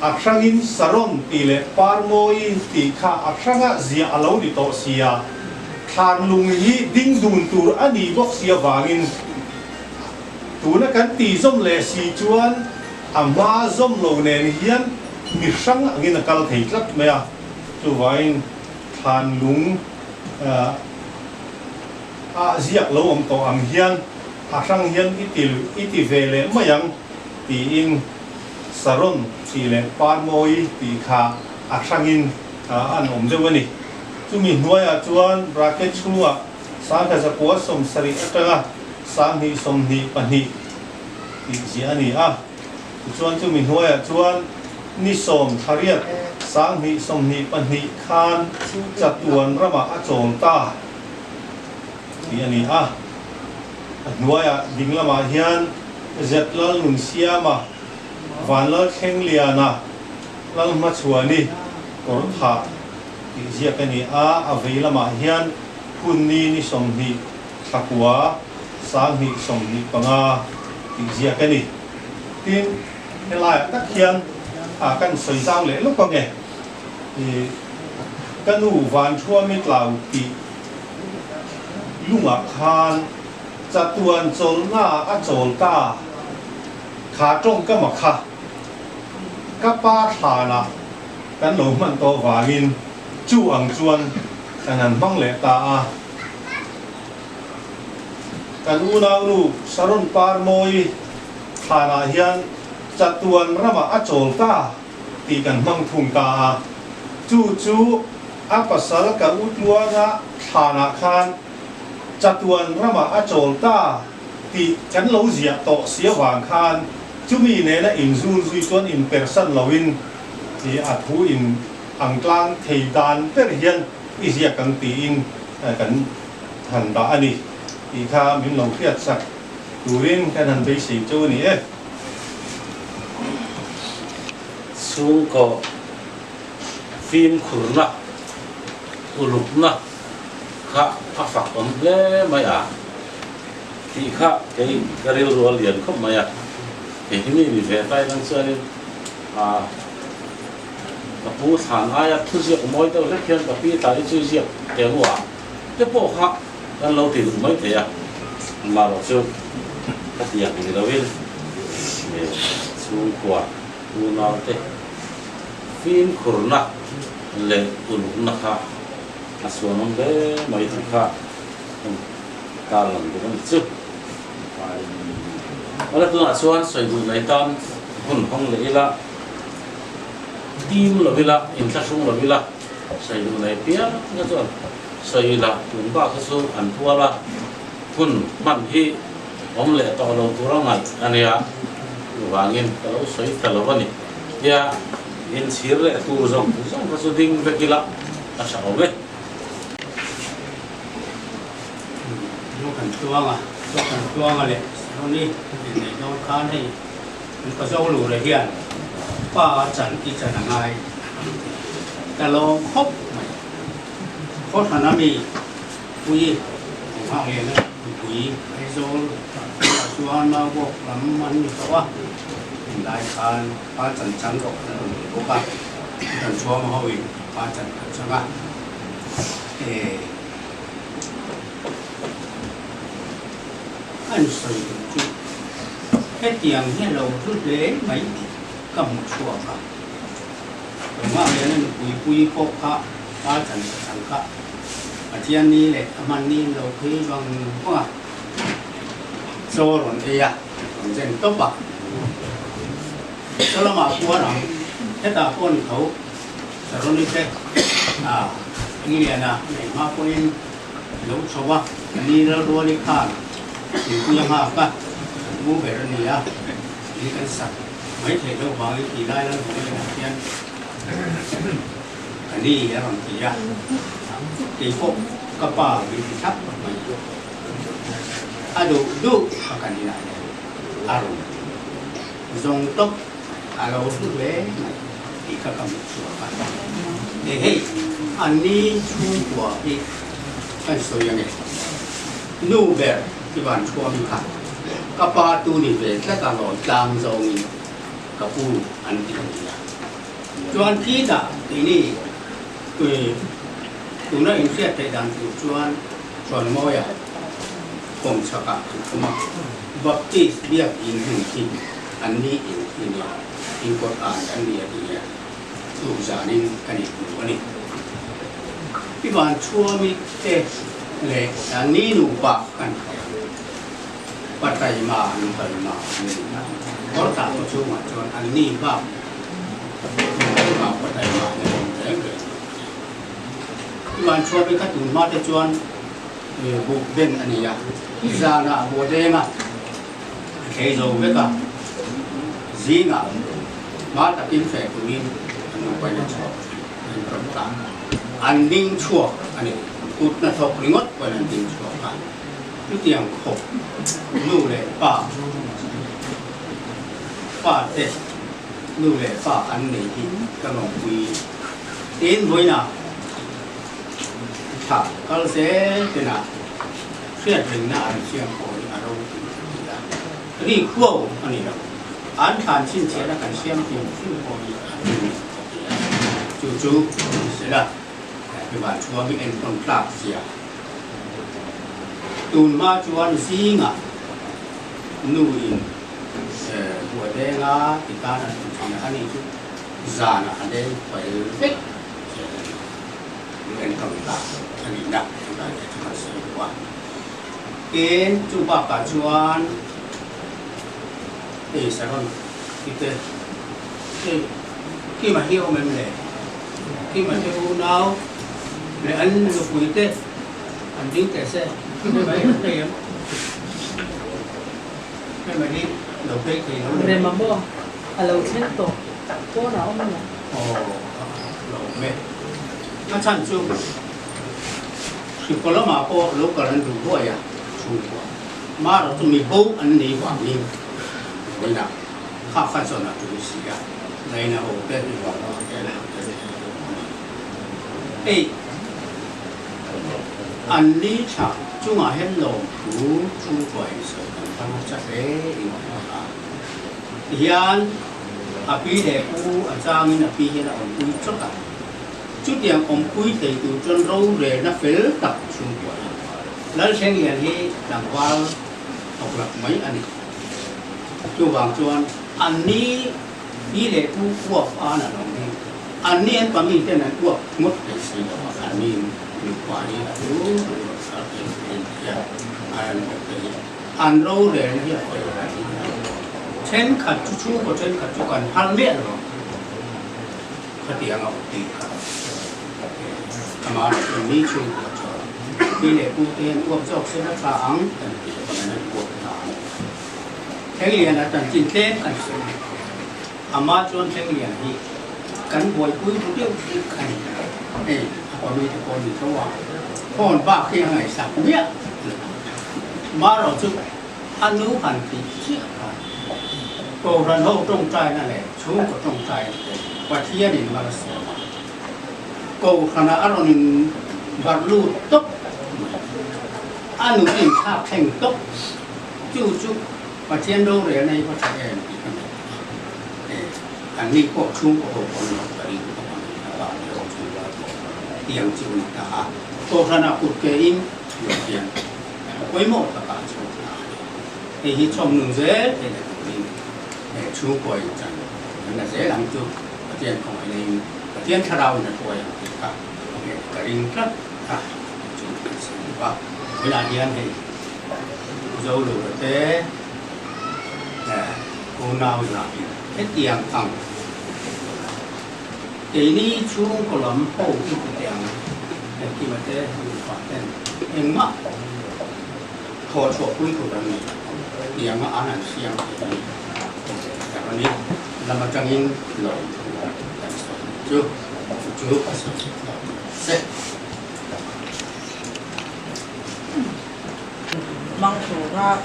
a khangin saron ti le parmoi ti kha a khanga zia alo ni to sia than lung hi ding dun tur ani bok sia wangin tuna kan ti zum le si chuan ama zum lo nen hian mi sang angin kal thei tlat mea chu wain than lung a ziak lo om to am hian a sang hian iti vele mayang ti in saron ti le parmoi ti kha a sangin an om dewani chumi hnuaya chuan bracket chhunga sang ka zakwa som sari atanga sang hi som hi pani ti ji ani a chuan chumi hnuaya chuan ni som thariat sang hi som hi pani khan chatuan rama a chonta ti ani a hnuaya dinglama hian zetlal nun siama vanlal kheng liana lal ma chuani kortha ti ziakani a aveilama hian punni ni somni thakwa sang hi somni panga ti ziakani tin helai tak hian a kan soi sang le lu pange ti kanu van thua mit lau ti lunga khan chatuan cholna a cholta kha trong ka makha ka pa thana kan lo man to wangin chu ang chuan kanan bang le ta a kan unau nu saron parmoi thana hian chatuan rama a cholta ti kan mang thung ta a chu a pasal ka utluanga thana khan chatuan rama a cholta ti kan lo zia to sia wang khan chumi ne na in zun zui tuan in person lawin ti athu in angtlang theidan per hian izia kang ti in kan han da ani ti kha min lo khiat sak turin kan han be sei chu ni e sung ko phim khurna ulukna kha afak om le maya ti kha cái karil ro lian khop maya cái mi mi ve tai nang chuan ka pu than aya thu ziak moi to rek hian ka pi tai chu ziak te huwa te po kha kan lo ti mai te ya ma ro chu ka tiak ni rawin me chung kwa tu na te phim khurna le ulukna kha aswanong be mai thu kha ta lang du kan chu wala tu na chuan soi du nei tan hun hong le ila tim lo vila in tla sung lo vila soi du nei pia na chuan soi la tun ba ka su an thua la hun man hi om le to lo tu ra ngai ania wangin ka lo soi ta lo ni ya in sir le tu zong ka su ding ve kila a sa o ve nó cần chuông à đấy nó đi để nó khá này có dâu lù này hiện ba trận đi trận là ngày cái lô khóc khóc thằng nó bị quý họ hiện đó quý cái dâu chuông nó buộc lắm ăn đi có đại khan ba trận trắng gọc của ba trận chuông mà họ bị ba trận trắng à anh sử dụng chút hết tiền hết đầu chút lễ mấy cầm chùa cả đúng không? Nên quý quý cô cả ba trận cả thiên ni lệ man ni lâu khi bằng quá rồi rồi à dân tốt bạc cho mà qua rằng hết ta con thấu rồi đi thế như vậy nè mà con lâu sau quá ni lâu đua đi khăn thì cũngยังหาป่ะมูเบรนี่อ่ะนี่กันสักไม่เท่เราบางทีได้แล้วผมจะเขียนอันนี้บางทีอ่ะที่พวกกระเป๋าวิธีทับมันดูกันนี่นะอารมณ์ทรงตกอารมณ์ดูเลยที่เขากำหนดชัวร์กันเฮ้ยอันนี้ชูกว่าที่กันสวยยังไงนูเบรที่บ้านชัวร์มีค่ะกระเป๋าตัวนี้เป็นแค่ตลอดกลางทรงกระปูอันที่นี่จวนที่ด่าที่นี่คือตัวนั้นอินเสียใจดังที่จวนมอยคงชักกันมาบัพติสเบียอินถึงที่อันนี้อินที่นี่อินกอดอ่านอันนี้ที่นี่ลูกจานินอันนี้วันนี้ที่บ้านชัวร์มีเตะเลยอันนี้หนูปากกันปัจจัยมาหนูปัจจัยมาเนี่ยนะเพราะตาตัวชูมาจนอันนี้บ้ามาปัจจัยมาเนี่ยแรงเลยที่วันชัวร์ไปขัดตุนมาแต่จวนบุกเบนอันนี้อ่ะจานะบัวแดงอ่ะเคยโจเวก้าจีงอ่ะมาตะกินแฝงตรงนี้หนูไปในชัวร์เป็นประจำอันนิ่งชัวร์อันนี้กุดนัทกลิงดไปในนิ่งชัวร์กันลูกเตียงขบนู่เลยป้าเด็ดนู่เลยป้าอันนี้ที่กำลังคุยเต้นไว้นะถ้าก็เสียเป็นอะเชื่อถึงนะอันเชื่อมโอยอารมณ์นี่ขั้วอันนี้เราอันทานชิ้นเชื้อแล้วกันเชื่อมถึงขั้วโอยจู่ๆเสร็จแล้วเป็นว่าชัวร์มีเอ็นต้นกล้าเสียตูนมาจวนซีงะนูอินหัวแดงอ่ะติดตาอันนี้อันนี้จุจานะอันเดนไปเล็กเป็นคำตาอันนี้นักอันนี้จะมาสื่อว่าเกณฑ์จุบปะจวนสารที่เตที่มาเที่ยวมันเลยที่มาเที่ยวน้าวเลยอันนี้ก็คุยเตอันดิ้งแต่เสไม่ไหวไม่ยังไม่ไหวนี่เราไปที่เราเรียนมาบ่เราเช่นตัวตัวเราไม่ยังอ๋อเราไม่ถ้าฉันช่วยคือคนละมาพอลูกกันดูด้วยอ่ะช่วยมาเราต้องมีบูอันนี้หวังนี้นี่นะข้าฟันส่วนนั้นดูสิอ่ะในนะโอ้เป็นหวังเราแก่แล้วเอ้อันนี้ฉากจุ่มเห็นลงหูจุ่มไปสวยกันทั้งจักรเอ๋อีกว่ายันอาปีเด็กผู้อาจารย์นี่อาปีเห็นอมคุยจุดกันจุดเดียวอมคุยแต่ดูจนรู้เรื่องนักเฟลตักจุ่มไปแล้วเช่นอย่างนี้ดังว่าออกหลักไหมอันนี้จุ่มบางจวนอันนี้ปีเด็กผู้ควบอันนั้นอันนี้อันความมีแต่นั้นควบงดไปสิอันนี้มีความนี้รู้อันรู้เรื่องนี้เช่นขัดชู้ก็เช่นขัดชู้กันพันเลี้ยหรอขัดเตียงเอาตีกันทำมาเป็นนี้ชู้ก็ชอบมีเด็กผู้เรียนพวกเจ้าเส้นตาอังแต่ที่คนนั้นปวดตาแข่งเรียนอาจารย์จินเต้นกันสิอามาจนแข่งเรียนที่กันบ่อยคุยทุกเรื่องที่ใครพอมีแต่คนอยู่ระหว่างพ่อบ้าที่ยังไงสักเนี่ยมาเราจึงอนุพันธ์ที่เชี่ยวชาญโปรรันโฮตรงใจนั่นแหละชูก็ตรงใจว่าที่ดินมาเสียโกขณะอารมณ์บรรลุตกอนุอินชาแข่งตกจู่ๆมาเทียนโดเรียในพระเจ้าเองอันนี้พวกชูก็คนเราไปดูตรงนี้นะครับเตียงจิวนะฮะโตขณะปุตเกอินอยู่เตียงไว้หมดกับการชูนะไอ้ที่ชมหนึ่งเจ๊ไอ้เด็กคนนี้ชูป่วยจังนั่นเจ๊หลังจุดเตียงของไอ้นี่เตียงชาดาวเนี่ยป่วยอย่างที่กับ cái in rất à và với là điên thì dấu đủ thế cô nào là cái tiền tăng cái này chung có lắm hậu cái tiền khi mà thế mình phải tên em mà thọ chỗ quý của mình tiền mà anh xem cái này là mà chẳng in lỗi chưa sẽ mang thủ ra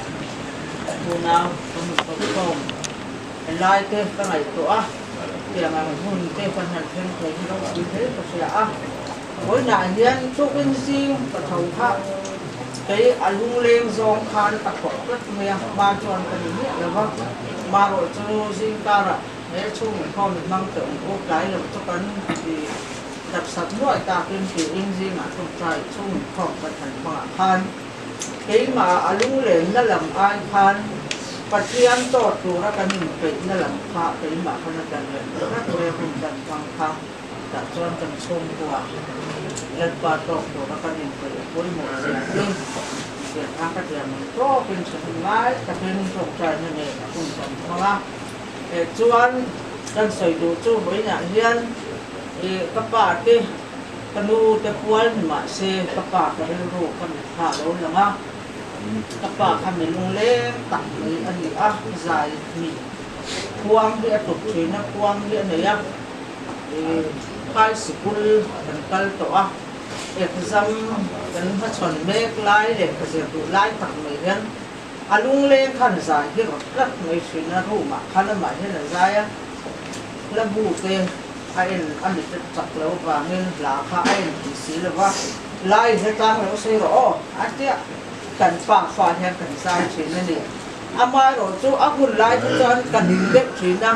thủ nào còn một số công lại cái ngày tuổi thì mà hôn cái phần hành thêm cái nó như thế có sẽ với nạn nhân chụp in riêng và thầu khác cái lung lên dòng khan tập hợp rất nhiều ba chọn cái này là vâng ba rồi cho riêng ta là để chung con mang tượng cô cái là cho cái thì đặt sẵn loại ta trên thì in riêng mà không phải chung không phải thành hòa khan cái mà lung lên nó làm ai khanปัจจัยต่อตัวรักกันหนึ่งเป็นนั่นแหละพระเป็นบาปนักการเงินรักเรียนกันฟังคำแต่จนกันชมกว่าเงินบาทต่อตัวรักกันหนึ่งเป็นบริโภคเสียงเสียงทางการเงินมันก็เป็นสิ่งร้ายแต่เป็นตกใจนั่นเองคุณสมภาระจวนกันใส่ดูจู่บริญญาเฮียนกระป๋าที่กนูตะพวนมาเซกระป๋ากันรู้กันขาดแล้วนะกระป๋าทำเป็นลงเล่มตัดเลยอันนี้ใจมีพวงที่ตุกชีนะพวงที่เนี่ยใครสกุลกันกันตัวจำกันพัชนเมฆไล่เด็กเสียตุไล่ตัดเหมือนลุงเล่มขันใจที่รถรักไม่ชินนะรู้มาขันหมายที่ไหนใจแล้วบูเตไอ้อันนี้จะจับแล้วว่าเงินหลาค่าไอ้ที่สีเลยว่าไล่ให้ตั้งแล้วเสียหรออันเดียกันฝากแทนกันสร้างชิ้นนั่นเองอามาโรจูอากุลไล่ที่จอนกันดินเด็กชิ้นนะ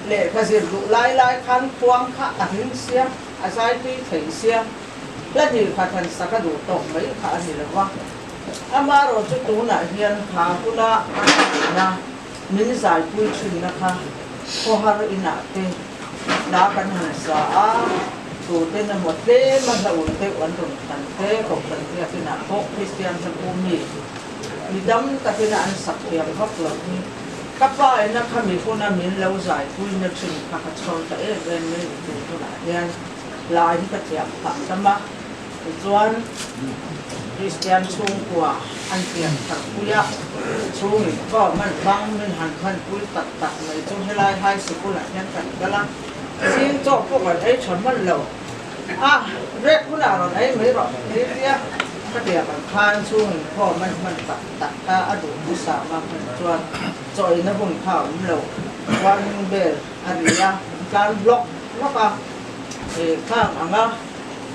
เละกระสิรุไล่คันพวงข้าตัดหินเสียอาศัยปีถึงเสียและนี่ข้าทันสักดูตกไม่ข้าอันนี้เลยว่าอามาโรจูตัวน่ะเฮียนขาคุละนะมินสายปุยชิ้นนะคะพอฮาร์อินาเตด่ากันหันสาตัวเต้นหมดเต้มันละอุ่นเต้วันตรงกันเต้ของกันเต้ที่น่ะพวกคริสเตียนสังคมมีดำแต่ที่น่ะอันสักเทียมพักหลังนี้กับว่าไอ้นักขมิคนนั้นมีเล่าใจคุยนักชิงข้าขชนแต่เรื่องนี้เป็นตัวไหนเนี่ยลายที่กระเทียมผักใช่ไหมส่วนคริสเตียนชุ่มกว่าอันเทียมตักปุยชุ่มก็มันบังมันหันพันปุยตักเลยชุ่มให้ลายไทยสุกุลเนี่ยกันก็ละสิ่งจบพวกไอ้ชนมันเหล่าเรียกผู้หลานไอ้ไม่หรอกเนี่ยก็เดี๋ยวกันพานช่วงพ่อมันตักตาอดุมุสามาเป็นจอยนะบุญข่าวเหล่าวันเบลอะไรนะการบล็อกแล้วก็ข้างอ่ะ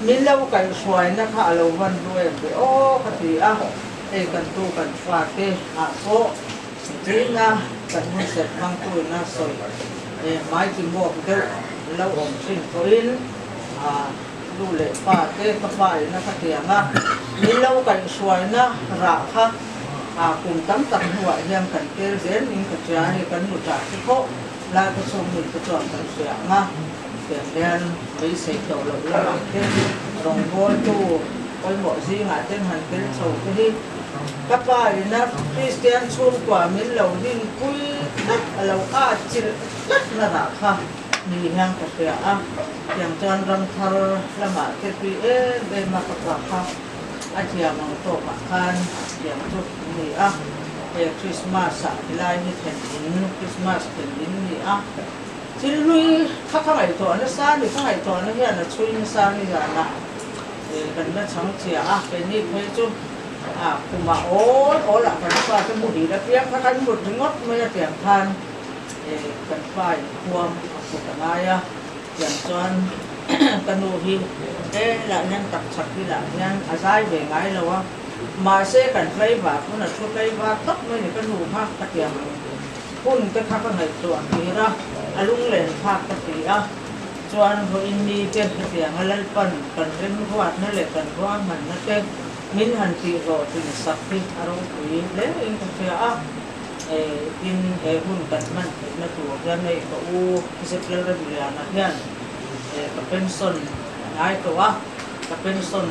มีเล่ากันสวยนะคะเราวันด้วยไปโอ้คดีกันตู้กันฟาดโซ่จีนะกันมันเสร็จบางตัวน่าสวยไม้กินบ่เกิดเราอมสิ่งตัวอินดูเลยป้าเต้กับป้านะคะเตียงมีเล่ากันสวยนะราคากลุ่มตั้มตักหัวยังกันเกลเซนอิงกระจายกันหมดจากที่เขาลายผสมมือกระจอนกันเสียงเปลี่ยนแดนไปใส่ตัวเราแล้วเต้รองโบตู้ไปหมดสิหาเต้นหันเต้นโชว์ที่กับป้านะคริสเตียนชุ่มกว่ามีเหล่าดินคุยนักเราจิตนักนาราคามีแห่งกระเสียอย่างจานรังทาร์ละหมาดเทปีเบมาประกอบค่ะอาเทียมังโตมาคันอย่างทุกนี่คริสต์มาสที่ไล่ที่แผ่นดินคริสต์มาสแผ่นดินนี่ที่ลุยข้างไหนตัวนั้นซาหรือข้างไหนตัวนั้นเนี่ยนะช่วยซานี่อย่างน่ะกันนั่นช่างเสียเป็นนี่เพื่อจุคุมาโอ้หลังกันฟ้าจะมุดีแล้วเพียงถ้ากันหมดถึงงดไม่จะเตียงทานกันฟ้าความสุขนายอย่างจนกันดูที่หลังยังตักฉักที่หลังยังอาศัยเบ่งไงแล้วว่ามาเสกันไฟบาปคนน่ะช่วยไฟบาปตักไม่เนี่ยกันดูภาคตะเกียงพุ่นก็ข้างในตัวนี้ละลุงเล่นภาคตะเกียงจวนพออินดีเจ้าตะเกียงอะไรปั่นกันเล่นขวดนั่นแหละกันว่ามันนั่นเองมินหันตีโรตีสักที่อารมณ์คุยเล่นเองก็เสียกินหุ่นกันมันเป็นตัวกันในก็อู้ที่จะเล่นเรื่องนั้นเนี่ยก็เป็นส่วนง่ายตัว ta pen son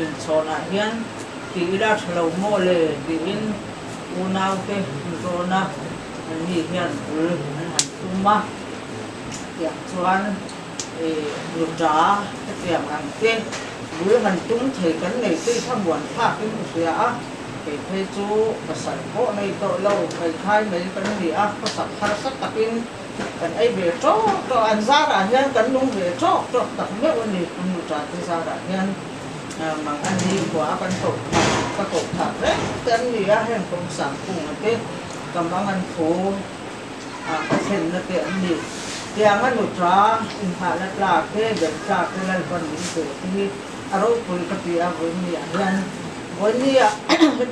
in chona hian ti ila thlo mo le ti in unau te rona ni hian ul han tuma ya chuan lu tra tiam ang te ul han tum thei kan nei te thamuan pha kin sia a ke phei chu pasal ko nei to lo kai khai mai kan ni a pasal har sat takin kan ai be to an zara hian kan lung be to tak me oni kun tra te zara hian mang an ni kwa kan to ka ko tha re kan ni a hen kong sang kung te kamang an phu ka sen na te an ni tiang an tra in pha la tla ke be tra ke lan kon ni te ti aro pul ka ti a voi ni hian voi ni a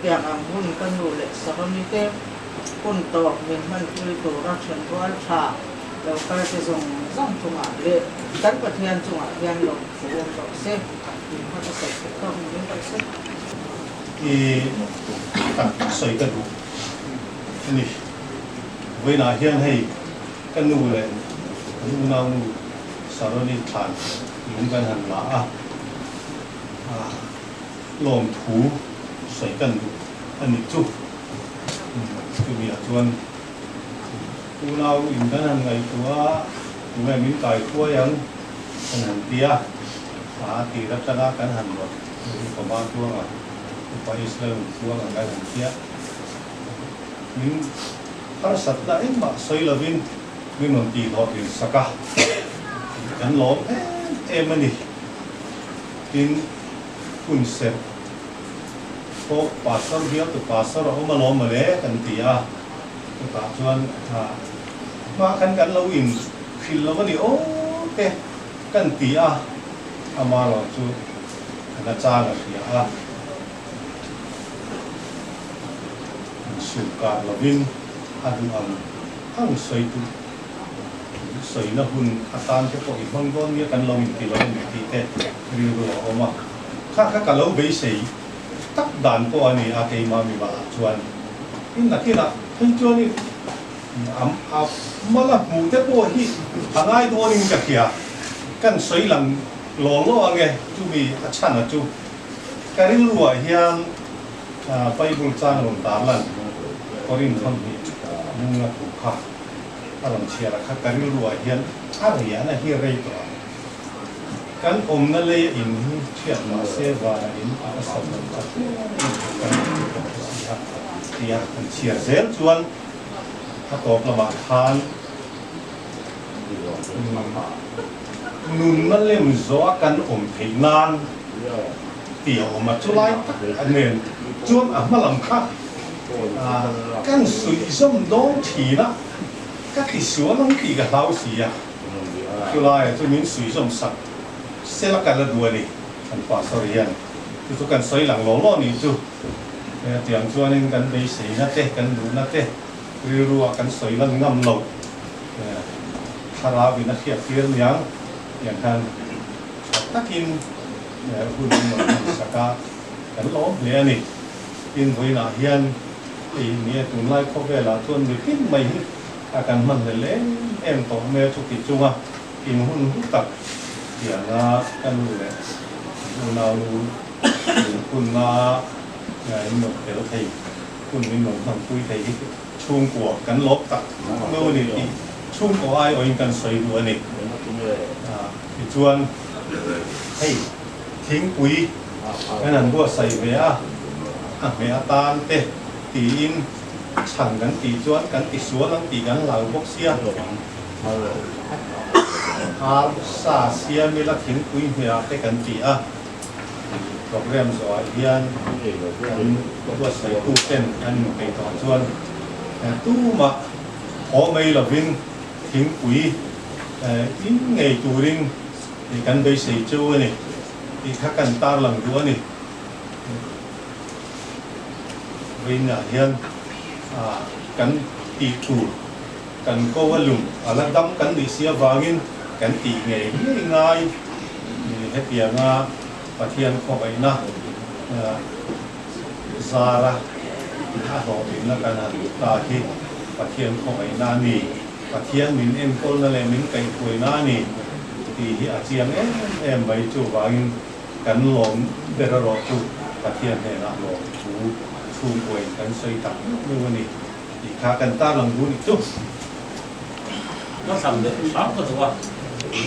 tiang ang hun kan nu le sa ni te kun to min man pul to ra chen wal tha lo ka te zong zong chunga le kan pathian chunga hian lo phu lo se ha ta sai ko ni ta seตักใส่กระดูกนี่เวลาเฮียนให้กันนูเลยนูนานูสารนิทานลุงกันหันหลาลมถูใส่กันดูอันนี้จุคือมีจวนนูนาอินกันหันไงตัวแม่มิ้นไก่ตัวยังกันหันเดียตีรับชนะกันหันหมดประมาณตัวupah Islam buang anggaran dia min harusat lain mak saya lebih minunti hotin sakah dan lom mani tin konsep ko pasar dia tu pasar orang malom male kan dia tak cuman makan kan lawin fil lawani kan dia amal tu kena cara dia suka lovin adu ang soi tu soi na hun atan ke po ibang gon ni kan lovin ti lovin ti te riu ro oma ka kalau be sei tak dan po ani ake mami ba chuan in na kina hin chuan ni mala mu te po hi angai do ning ka kia kan soi lang lo lo ange tu bi achana tu karil ruwa hiang Bible chan ron talan korin thon hi munga tu kha alam chiara kha karil ruwa hian ariya na hi rei to kan na le in hi chiat ma se wa in asam na ta kan dia kan chiar zel chuan ha top lama khan nun na lem zo kan thei nan tia ma chulai anen chuan malam kha kan sui som dong thi na ka ti suan long ki ga lau si ya chulai chu min sui som sak sela kala duani kan pa sorian tu kan soi lang lo lo ni chu tiang chuan in kan bei sei na te kan du na te ri ruwa kan soi lan ngam lo thara vi na khia fir yang yang kan takin hun saka kan lo le ani in voi na hian ni tun lai kho ve la chuan ni kin mai akan man le em to me chu ti chunga in hun tak ya na kan le na nu kun na ngai no te lo thei kun ni no thang pui thei chung của kan lop tak no ni ti chung ko ai oin kan soi du ani ti chuan hei thing pui kan an go sai ve me atan te ti in chang kan ti chuan kan ti suan ang ti kan lau bok sia sa sia mi la thing pui me te kan ti program zo hian ko sai tu ten an pe to chuan tu ma ho mai la vin thing pui in ngei turin ti kan bei sei chu ani ti kha kan tar lang du ani vin na hian kan ti tu kan ko walum ala dam kan di sia wangin kan ti ngei ngai ni hetia nga pathian ko ai na zara ha ho in na kan ta hi pathian ko ai na ni pathian min em kol na le min kai koi na ni ti hi a chiang em bai chu wangin กันหลงเดรอจูปะเทียนเนี่ยละหลงชูป่วยกันใส่ตักนู่นนี่อีกขากันตาหลังดูนี่จุ๊บ nó làm được sáng cái thứ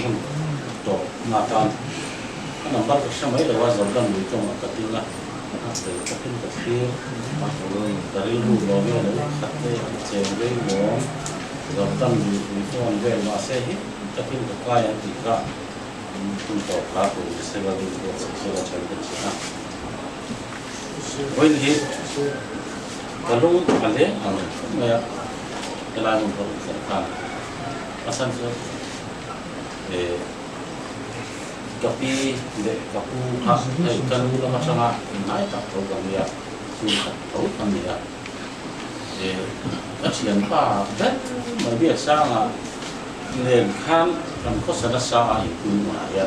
tổ mà toàn nó bắt được sao mấy là qua dòng gần với trong cái tiếng là từ cái tiếng mà rồi dari lu lo về là khát cái chèn với bố dòng gần với con về mà sẽ hết cái tiếng cái cái anh thì cả chúng tổ khá của sẽ là đi của sẽ là chơi cái gì à với hết cái lúc anh thế anh mà cái này mình có thể asan so kapi de kapu ha ai kan lu ma sanga nai ta to kan ya su ta to kan ya achian pa dan ma bia sanga len khan kan ko sa sa ai ku ma ya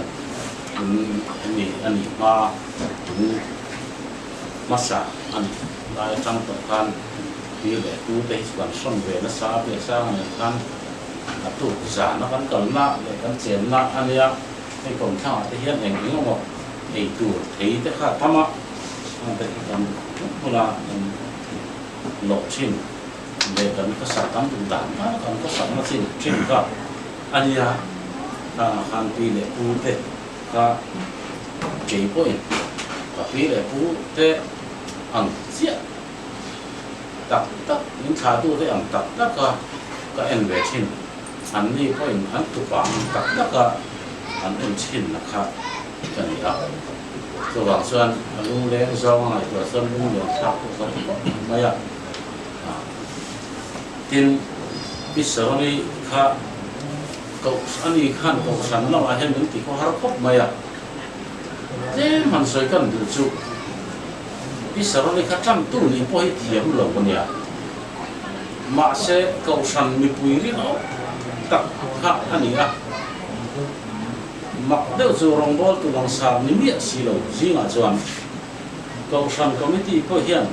ani ma masa an lai tang to kan bi le tu te kan son ve na sa bia sanga kan tụ giả nó vẫn còn nặng để còn chiến nặng anh em thì còn thao thì hiện hành cái ngọc để tụ thấy tất cả tham á để còn là lộ trình để còn có sản phẩm tụ tạm nó còn có sản phẩm trình cả anh em hàng pi để phú thế cả chế bôi và pi để phú thế ăn xiết tập tất những thà tu thế ăn tập tất cả các em về trình anh đi có những anh tụ bằng tất cả anh em chín là khác cái này đó rồi bằng xuân lung lên rau này rồi xuân lung lên khác cũng có mấy ạ tin biết sao này khác cậu anh đi khăn cậu sẵn là ai những tí có harap khóc mấy ạ thế mình sẽ cần được chụp biết sao này khác trăm tu này bôi thiểm lẩu con nhà mà sẽ cậu sẵn mi bùi đi nó tập hạ anh ấy à mặc đều dù rong bol tu lang sa ni miệng xì lầu gì ngã chuan cậu sẵn committee có hiện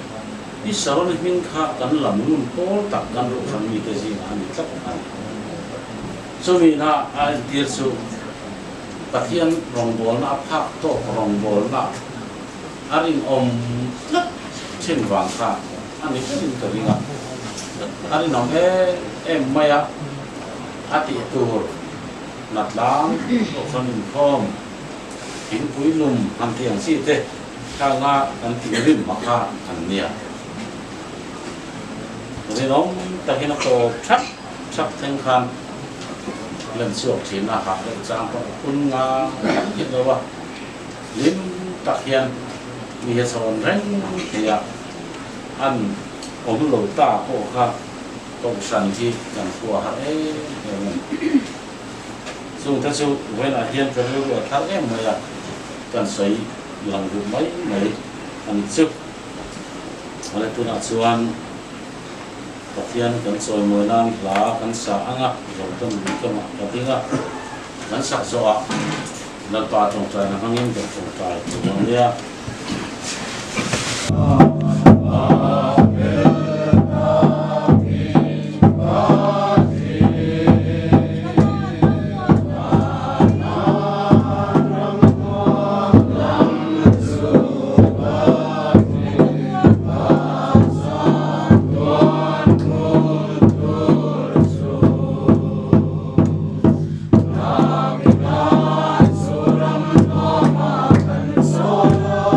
biết sao này mình khác cần làm luôn bol tập cần rồi sẵn mi cái gì mà anh ấy chắc anh so vì na ai tiệt su bát hiền rong bol na phak to rong bol na arin lấp trên vàng khác anh ấy cái gì cái gì ngã anh nói em mày à ati tur nat lang option inform in pui lum han tiang si te ka nga an ti rim ma kha an nia rồi nó ta khi nó có chắc thanh khan lần suộc chỉ là học được trang có kun nga hiện đâu à lim tak hian mi he son reng thì ăn ôm lẩu ta ko kha công sản thì cần của họ ấy dùng theo số với là hiện cái lúc tháo em mới là cần sấy làm được mấy ăn sức ở đây tôi đã chuan tập hiện cần soi mười năm lá cần xả ăn á rồi tôi bị cái mặt cái tiếng á cần xả rõ lần ba trồng trái là hăng yên được trồng trái của mình nha. Suram Noma Kan Solo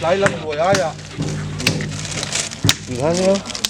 Lái lắm rồi ai ạ? Nhìn thấy nhá.